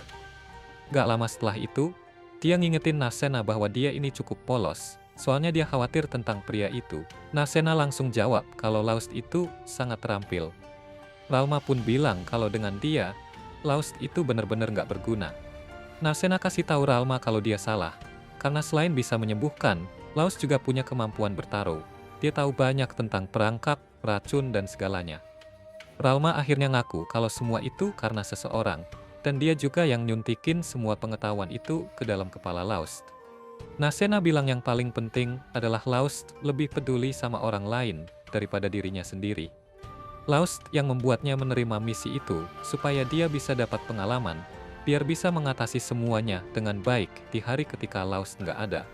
Gak lama setelah itu, dia ngingetin Narcena bahwa dia ini cukup polos, soalnya dia khawatir tentang pria itu. Narcena langsung jawab kalau Laust itu sangat terampil. Ralma pun bilang kalau dengan dia, Laust itu benar-benar nggak berguna. Narcena kasih tahu Ralma kalau dia salah, karena selain bisa menyembuhkan, Laust juga punya kemampuan bertaruh. Dia tahu banyak tentang perangkap, racun, dan segalanya. Ralma akhirnya ngaku kalau semua itu karena seseorang, dan dia juga yang nyuntikin semua pengetahuan itu ke dalam kepala Laust. Narcena bilang yang paling penting adalah Laust lebih peduli sama orang lain daripada dirinya sendiri. Laust yang membuatnya menerima misi itu supaya dia bisa dapat pengalaman, biar bisa mengatasi semuanya dengan baik di hari ketika Laust nggak ada.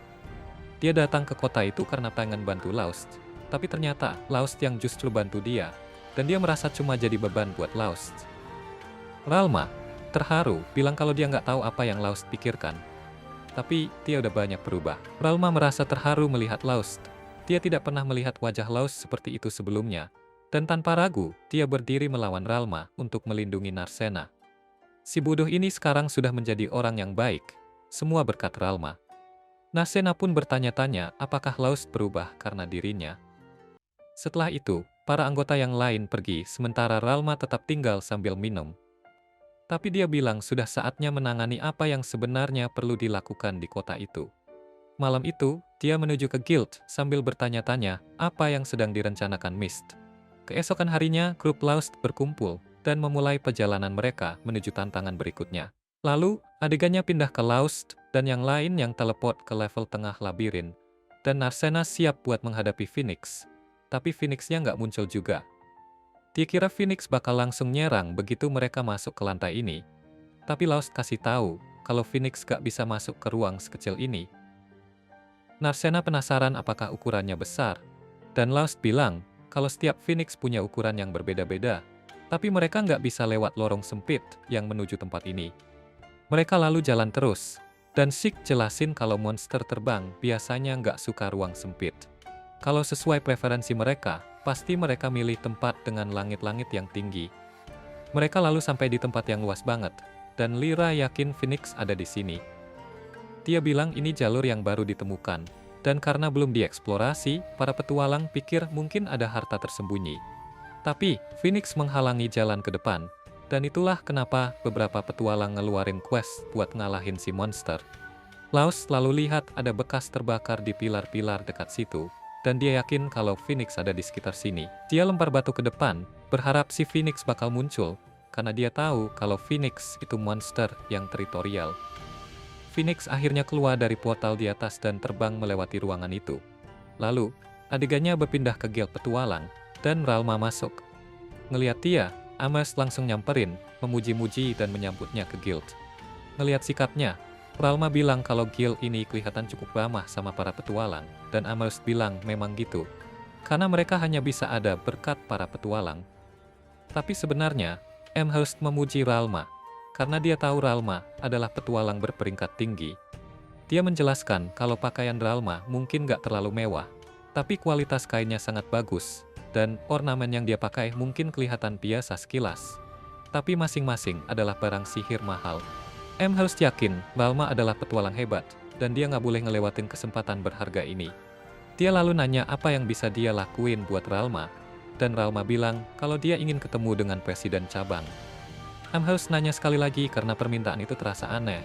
Dia datang ke kota itu karena pengen bantu Laust, tapi ternyata Laust yang justru bantu dia, dan dia merasa cuma jadi beban buat Laust. Ralma terharu, bilang kalau dia nggak tahu apa yang Laust pikirkan. Tapi, dia udah banyak berubah. Ralma merasa terharu melihat Laust. Dia tidak pernah melihat wajah Laust seperti itu sebelumnya. Dan tanpa ragu, dia berdiri melawan Ralma untuk melindungi Narcena. Si bodoh ini sekarang sudah menjadi orang yang baik. Semua berkat Ralma. Narcena pun bertanya-tanya apakah Laust berubah karena dirinya. Setelah itu, para anggota yang lain pergi sementara Ralma tetap tinggal sambil minum. Tapi dia bilang sudah saatnya menangani apa yang sebenarnya perlu dilakukan di kota itu. Malam itu, dia menuju ke guild sambil bertanya-tanya apa yang sedang direncanakan Mist. Keesokan harinya, grup Laust berkumpul dan memulai perjalanan mereka menuju tantangan berikutnya. Lalu, adegannya pindah ke Laust dan yang lain yang teleport ke level tengah labirin. Dan Narcena siap buat menghadapi Phoenix. Tapi Phoenix-nya nggak muncul juga. Dia kira Phoenix bakal langsung nyerang begitu mereka masuk ke lantai ini. Tapi Laust kasih tahu kalau Phoenix gak bisa masuk ke ruang sekecil ini. Narcena penasaran apakah ukurannya besar. Dan Laust bilang kalau setiap Phoenix punya ukuran yang berbeda-beda. Tapi mereka nggak bisa lewat lorong sempit yang menuju tempat ini. Mereka lalu jalan terus. Dan Sik jelasin kalau monster terbang biasanya nggak suka ruang sempit. Kalau sesuai preferensi mereka, pasti mereka milih tempat dengan langit-langit yang tinggi. Mereka lalu sampai di tempat yang luas banget, dan Lyra yakin Phoenix ada di sini. Dia bilang ini jalur yang baru ditemukan, dan karena belum dieksplorasi, para petualang pikir mungkin ada harta tersembunyi. Tapi, Phoenix menghalangi jalan ke depan, dan itulah kenapa beberapa petualang ngeluarin quest buat ngalahin si monster. Laust lalu lihat ada bekas terbakar di pilar-pilar dekat situ, dan dia yakin kalau Phoenix ada di sekitar sini. Dia lempar batu ke depan, berharap si Phoenix bakal muncul, karena dia tahu kalau Phoenix itu monster yang teritorial. Phoenix akhirnya keluar dari portal di atas dan terbang melewati ruangan itu. Lalu, Adegannya berpindah ke guild petualang, dan Ralma masuk. Ngeliat dia, Amherst langsung nyamperin, memuji-muji dan menyambutnya ke guild. Ngeliat sikapnya, Ralma bilang kalau guild ini kelihatan cukup ramah sama para petualang, dan Amherst bilang memang gitu. Karena mereka hanya bisa ada berkat para petualang. Tapi sebenarnya, Amherst memuji Ralma, karena dia tahu Ralma adalah petualang berperingkat tinggi. Dia menjelaskan kalau pakaian Ralma mungkin gak terlalu mewah, tapi kualitas kainnya sangat bagus, dan ornamen yang dia pakai mungkin kelihatan biasa sekilas. Tapi masing-masing adalah barang sihir mahal. Amherst yakin Ralma adalah petualang hebat, dan dia nggak boleh ngelewatin kesempatan berharga ini. Dia lalu nanya apa yang bisa dia lakuin buat Ralma, dan Ralma bilang kalau dia ingin ketemu dengan presiden cabang. Amherst nanya sekali lagi karena permintaan itu terasa aneh,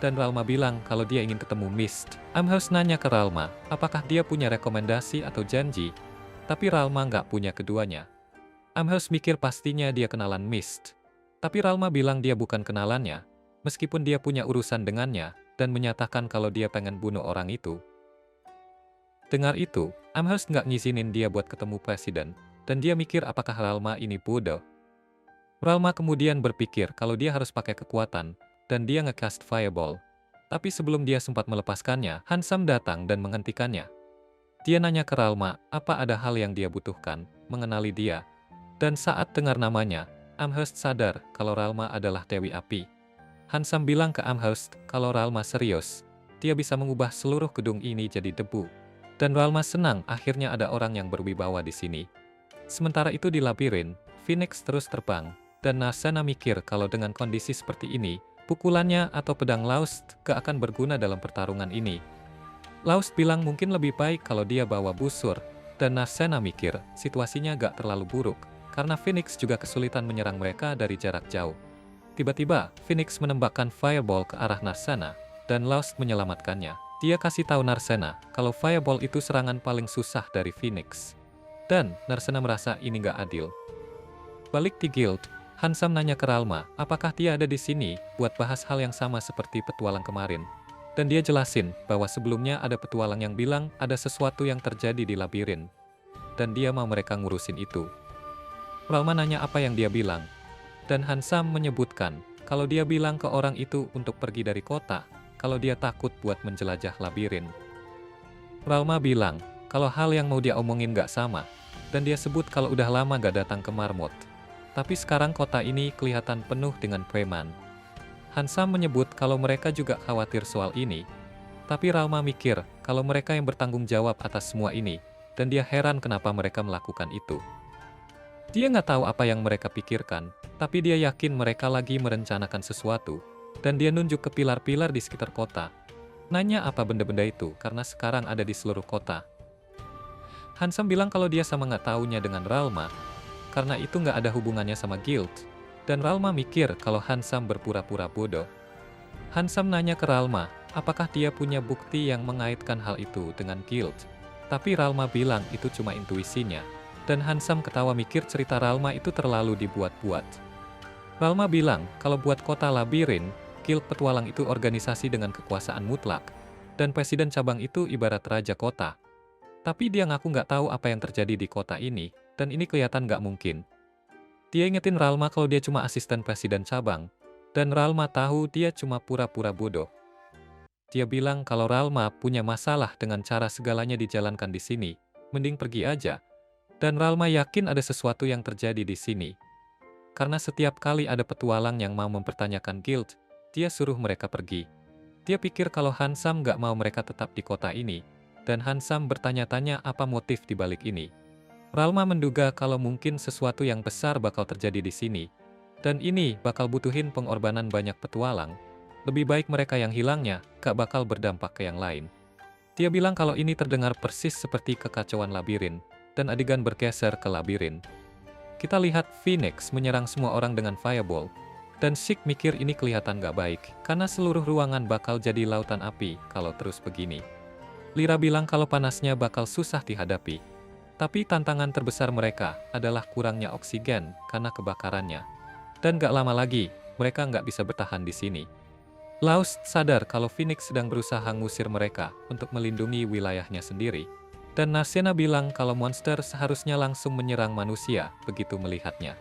dan Ralma bilang kalau dia ingin ketemu Mist. Amherst nanya ke Ralma apakah dia punya rekomendasi atau janji, tapi Ralma nggak punya keduanya. Amherst mikir pastinya dia kenalan Mist, tapi Ralma bilang dia bukan kenalannya, meskipun dia punya urusan dengannya, dan menyatakan kalau dia pengen bunuh orang itu. Dengar itu, Amherst nggak ngizinin dia buat ketemu presiden, dan dia mikir apakah Ralma ini bodoh. Ralma kemudian berpikir kalau dia harus pakai kekuatan, dan dia ngecast Fireball. Tapi sebelum dia sempat melepaskannya, Hansam datang dan menghentikannya. Dia nanya ke Ralma apa ada hal yang dia butuhkan, mengenali dia. Dan saat dengar namanya, Amherst sadar kalau Ralma adalah Dewi Api. Hansam bilang ke Amherst kalau Ralma serius, dia bisa mengubah seluruh gedung ini jadi debu. Dan Ralma senang akhirnya ada orang yang berwibawa di sini. Sementara itu di labirin, Phoenix terus terbang, dan Narcena mikir kalau dengan kondisi seperti ini, pukulannya atau pedang Laust gak akan berguna dalam pertarungan ini. Laust bilang mungkin lebih baik kalau dia bawa busur, dan Narcena mikir situasinya gak terlalu buruk, karena Phoenix juga kesulitan menyerang mereka dari jarak jauh. Tiba-tiba, Phoenix menembakkan Fireball ke arah Narcena, dan Laust menyelamatkannya. Dia kasih tahu Narcena kalau Fireball itu serangan paling susah dari Phoenix. Dan Narcena merasa ini gak adil. Balik di guild, Hansam nanya ke Ralma apakah dia ada di sini buat bahas hal yang sama seperti petualang kemarin. Dan dia jelasin bahwa sebelumnya ada petualang yang bilang ada sesuatu yang terjadi di labirin. Dan dia mau mereka ngurusin itu. Ralma nanya apa yang dia bilang. Dan Hansam menyebutkan kalau dia bilang ke orang itu untuk pergi dari kota, kalau dia takut buat menjelajah labirin. Ralma bilang kalau hal yang mau dia omongin gak sama, dan dia sebut kalau udah lama gak datang ke Marmot. Tapi sekarang kota ini kelihatan penuh dengan preman. Hansam menyebut kalau mereka juga khawatir soal ini, tapi Ralma mikir kalau mereka yang bertanggung jawab atas semua ini, dan dia heran kenapa mereka melakukan itu. Dia nggak tahu apa yang mereka pikirkan, tapi dia yakin mereka lagi merencanakan sesuatu, dan dia nunjuk ke pilar-pilar di sekitar kota. Nanya apa benda-benda itu, karena sekarang ada di seluruh kota. Hansam bilang kalau dia sama nggak taunya dengan Ralma, karena itu nggak ada hubungannya sama guild, dan Ralma mikir kalau Hansam berpura-pura bodoh. Hansam nanya ke Ralma, apakah dia punya bukti yang mengaitkan hal itu dengan guild, tapi Ralma bilang itu cuma intuisinya. Dan Hansam ketawa mikir cerita Ralma itu terlalu dibuat-buat. Ralma bilang kalau buat kota labirin, guild petualang itu organisasi dengan kekuasaan mutlak, dan presiden cabang itu ibarat raja kota. Tapi dia ngaku nggak tahu apa yang terjadi di kota ini, dan ini kelihatan nggak mungkin. Dia ingetin Ralma kalau dia cuma asisten presiden cabang, dan Ralma tahu dia cuma pura-pura bodoh. Dia bilang kalau Ralma punya masalah dengan cara segalanya dijalankan di sini, mending pergi aja. Dan Ralma yakin ada sesuatu yang terjadi di sini. Karena setiap kali ada petualang yang mau mempertanyakan guild, dia suruh mereka pergi. Dia pikir kalau Hansam nggak mau mereka tetap di kota ini, dan Hansam bertanya-tanya apa motif di balik ini. Ralma menduga kalau mungkin sesuatu yang besar bakal terjadi di sini, dan ini bakal butuhin pengorbanan banyak petualang. Lebih baik mereka yang hilangnya, gak bakal berdampak ke yang lain. Dia bilang kalau ini terdengar persis seperti kekacauan labirin, dan adegan bergeser ke labirin. Kita lihat Phoenix menyerang semua orang dengan Fireball, dan Sheik mikir ini kelihatan gak baik, karena seluruh ruangan bakal jadi lautan api kalau terus begini. Lyra bilang kalau panasnya bakal susah dihadapi, tapi tantangan terbesar mereka adalah kurangnya oksigen karena kebakarannya. Dan gak lama lagi, mereka nggak bisa bertahan di sini. Laust sadar kalau Phoenix sedang berusaha ngusir mereka untuk melindungi wilayahnya sendiri. Dan Narcena bilang kalau monster seharusnya langsung menyerang manusia begitu melihatnya.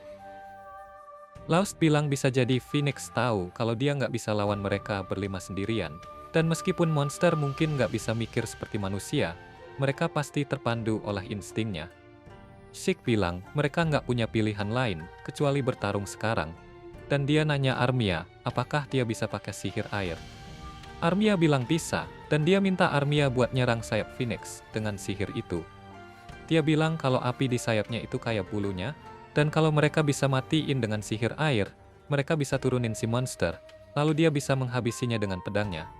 Laust bilang bisa jadi Phoenix tahu kalau dia nggak bisa lawan mereka berlima sendirian. Dan meskipun monster mungkin nggak bisa mikir seperti manusia, mereka pasti terpandu oleh instingnya. Sheik bilang mereka nggak punya pilihan lain kecuali bertarung sekarang. Dan dia nanya Armia, apakah dia bisa pakai sihir air. Armia bilang bisa, dan dia minta Armia buat nyerang sayap Phoenix dengan sihir itu. Dia bilang kalau api di sayapnya itu kayak bulunya, dan kalau mereka bisa matiin dengan sihir air, mereka bisa turunin si monster, lalu dia bisa menghabisinya dengan pedangnya.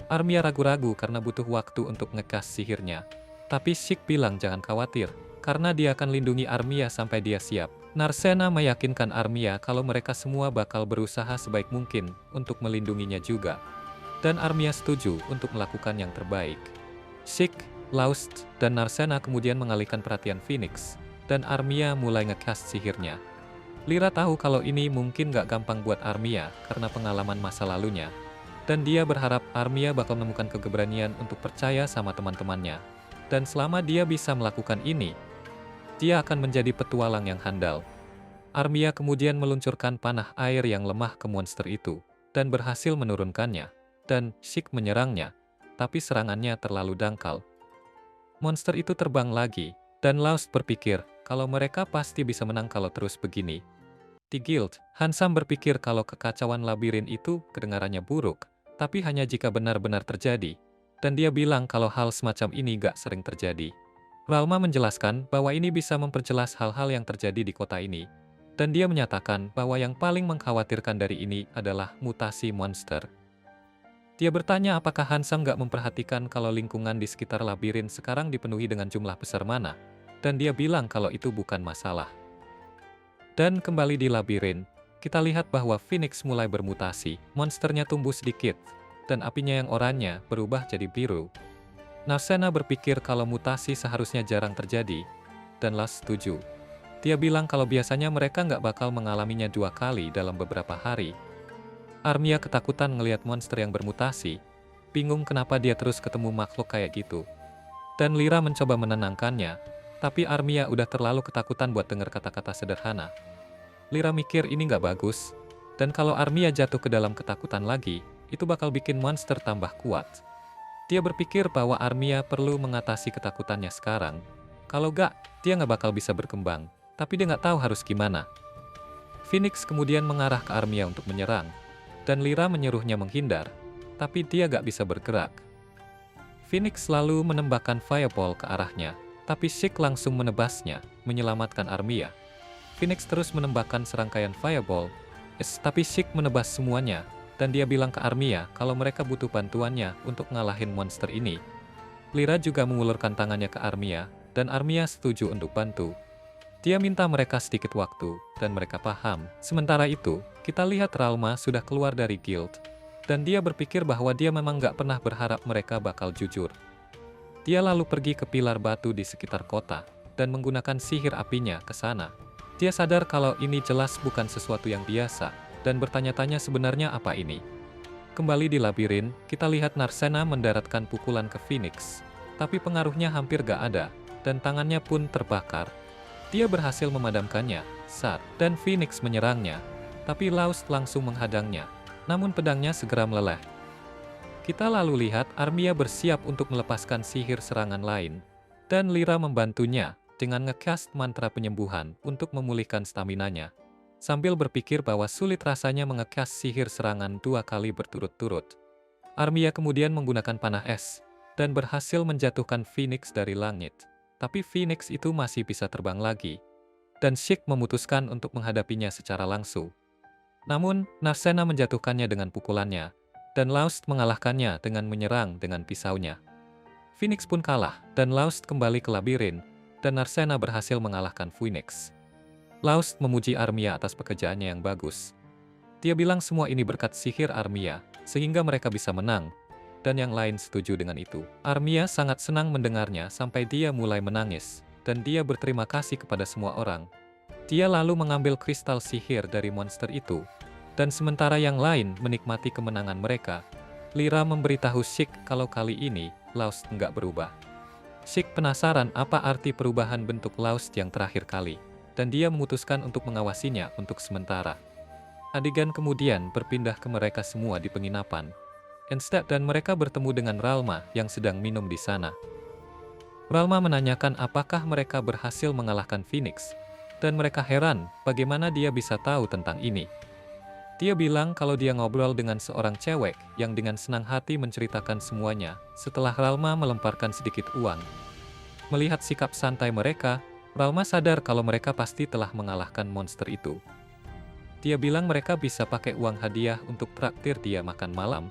Armia ragu-ragu karena butuh waktu untuk ngekas sihirnya. Tapi Sheik bilang jangan khawatir, karena dia akan lindungi Armia sampai dia siap. Narcena meyakinkan Armia kalau mereka semua bakal berusaha sebaik mungkin untuk melindunginya juga. Dan Armia setuju untuk melakukan yang terbaik. Sheik, Laust, dan Narcena kemudian mengalihkan perhatian Phoenix, dan Armia mulai ngecast sihirnya. Lyra tahu kalau ini mungkin gak gampang buat Armia karena pengalaman masa lalunya, dan dia berharap Armia bakal menemukan keberanian untuk percaya sama teman-temannya. Dan selama dia bisa melakukan ini, dia akan menjadi petualang yang handal. Armia kemudian meluncurkan panah air yang lemah ke monster itu, dan berhasil menurunkannya. Dan Sheik menyerangnya, tapi serangannya terlalu dangkal. Monster itu terbang lagi, dan Laust berpikir kalau mereka pasti bisa menang kalau terus begini. Di Guild, Hansam berpikir kalau kekacauan labirin itu kedengarannya buruk, tapi hanya jika benar-benar terjadi. Dan dia bilang kalau hal semacam ini gak sering terjadi. Ralma menjelaskan bahwa ini bisa memperjelas hal-hal yang terjadi di kota ini. Dan dia menyatakan bahwa yang paling mengkhawatirkan dari ini adalah mutasi monster. Dia bertanya apakah Hansam gak memperhatikan kalau lingkungan di sekitar labirin sekarang dipenuhi dengan jumlah besar mana, dan dia bilang kalau itu bukan masalah. Dan kembali di labirin, kita lihat bahwa Phoenix mulai bermutasi, monsternya tumbuh sedikit, dan apinya yang oranye berubah jadi biru. Narcena berpikir kalau mutasi seharusnya jarang terjadi, dan Laust setuju. Dia bilang kalau biasanya mereka nggak bakal mengalaminya 2 kali dalam beberapa hari. Armia ketakutan ngelihat monster yang bermutasi, bingung kenapa dia terus ketemu makhluk kayak gitu. Dan Lyra mencoba menenangkannya, tapi Armia udah terlalu ketakutan buat dengar kata-kata sederhana. Lyra mikir ini nggak bagus, dan kalau Armia jatuh ke dalam ketakutan lagi, itu bakal bikin monster tambah kuat. Dia berpikir bahwa Armia perlu mengatasi ketakutannya sekarang. Kalau nggak, dia nggak bakal bisa berkembang, tapi dia nggak tahu harus gimana. Phoenix kemudian mengarah ke Armia untuk menyerang, dan Lyra menyuruhnya menghindar, tapi dia gak bisa bergerak. Phoenix lalu menembakkan fireball ke arahnya, tapi Sheik langsung menebasnya, menyelamatkan Armia. Phoenix terus menembakkan serangkaian fireball, tapi Sheik menebas semuanya, dan dia bilang ke Armia kalau mereka butuh bantuannya untuk ngalahin monster ini. Lyra juga mengulurkan tangannya ke Armia, dan Armia setuju untuk bantu. Dia minta mereka sedikit waktu, dan mereka paham. Sementara itu, kita lihat Ralma sudah keluar dari Guild, dan dia berpikir bahwa dia memang gak pernah berharap mereka bakal jujur. Dia lalu pergi ke pilar batu di sekitar kota, dan menggunakan sihir apinya ke sana. Dia sadar kalau ini jelas bukan sesuatu yang biasa, dan bertanya-tanya sebenarnya apa ini. Kembali di labirin, kita lihat Narcena mendaratkan pukulan ke Phoenix, tapi pengaruhnya hampir gak ada, dan tangannya pun terbakar. Dia berhasil memadamkannya, dan Phoenix menyerangnya, tapi Laust langsung menghadangnya, namun pedangnya segera meleleh. Kita lalu lihat Armia bersiap untuk melepaskan sihir serangan lain, dan Lyra membantunya dengan ngecast mantra penyembuhan untuk memulihkan staminanya, sambil berpikir bahwa sulit rasanya mengecast sihir serangan 2 kali berturut-turut. Armia kemudian menggunakan panah es, dan berhasil menjatuhkan Phoenix dari langit. Tapi Phoenix itu masih bisa terbang lagi, dan Sheik memutuskan untuk menghadapinya secara langsung. Namun, Narcena menjatuhkannya dengan pukulannya, dan Laust mengalahkannya dengan menyerang dengan pisaunya. Phoenix pun kalah, dan Laust kembali ke labirin, dan Narcena berhasil mengalahkan Phoenix. Laust memuji Armia atas pekerjaannya yang bagus. Dia bilang semua ini berkat sihir Armia, sehingga mereka bisa menang. Dan yang lain setuju dengan itu. Armia sangat senang mendengarnya sampai dia mulai menangis, dan dia berterima kasih kepada semua orang. Dia lalu mengambil kristal sihir dari monster itu, dan sementara yang lain menikmati kemenangan mereka, Lyra memberitahu Sheik kalau kali ini Laust nggak berubah. Sik penasaran apa arti perubahan bentuk Laust yang terakhir kali, dan dia memutuskan untuk mengawasinya untuk sementara. Adegan kemudian berpindah ke mereka semua di penginapan. Instead dan mereka bertemu dengan Ralma yang sedang minum di sana. Ralma menanyakan apakah mereka berhasil mengalahkan Phoenix, dan mereka heran bagaimana dia bisa tahu tentang ini. Dia bilang kalau dia ngobrol dengan seorang cewek yang dengan senang hati menceritakan semuanya setelah Ralma melemparkan sedikit uang. Melihat sikap santai mereka, Ralma sadar kalau mereka pasti telah mengalahkan monster itu. Dia bilang mereka bisa pakai uang hadiah untuk traktir dia makan malam.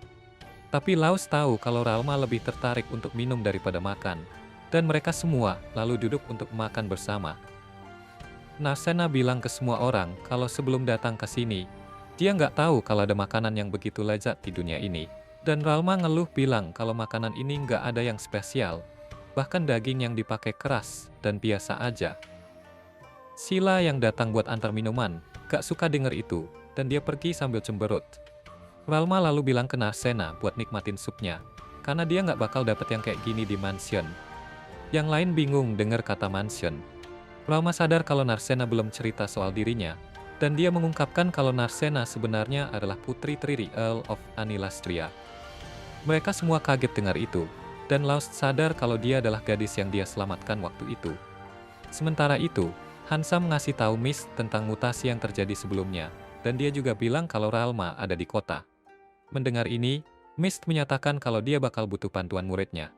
Tapi Laus tahu kalau Ralma lebih tertarik untuk minum daripada makan, dan mereka semua lalu duduk untuk makan bersama. Narsena bilang ke semua orang kalau sebelum datang ke sini, dia nggak tahu kalau ada makanan yang begitu lezat di dunia ini. Dan Ralma ngeluh bilang kalau makanan ini nggak ada yang spesial, bahkan daging yang dipakai keras dan biasa aja. Sila yang datang buat antar minuman, gak suka denger itu, dan dia pergi sambil cemberut. Ralma lalu bilang ke Narsena buat nikmatin supnya, karena dia nggak bakal dapet yang kayak gini di mansion. Yang lain bingung denger kata mansion. Ralma sadar kalau Narsena belum cerita soal dirinya, dan dia mengungkapkan kalau Narsena sebenarnya adalah putri Triri Earl of Anilastria. Mereka semua kaget dengar itu, dan Laust sadar kalau dia adalah gadis yang dia selamatkan waktu itu. Sementara itu, Hansa mengasih tahu Mist tentang mutasi yang terjadi sebelumnya, dan dia juga bilang kalau Ralma ada di kota. Mendengar ini, Mist menyatakan kalau dia bakal butuh bantuan muridnya.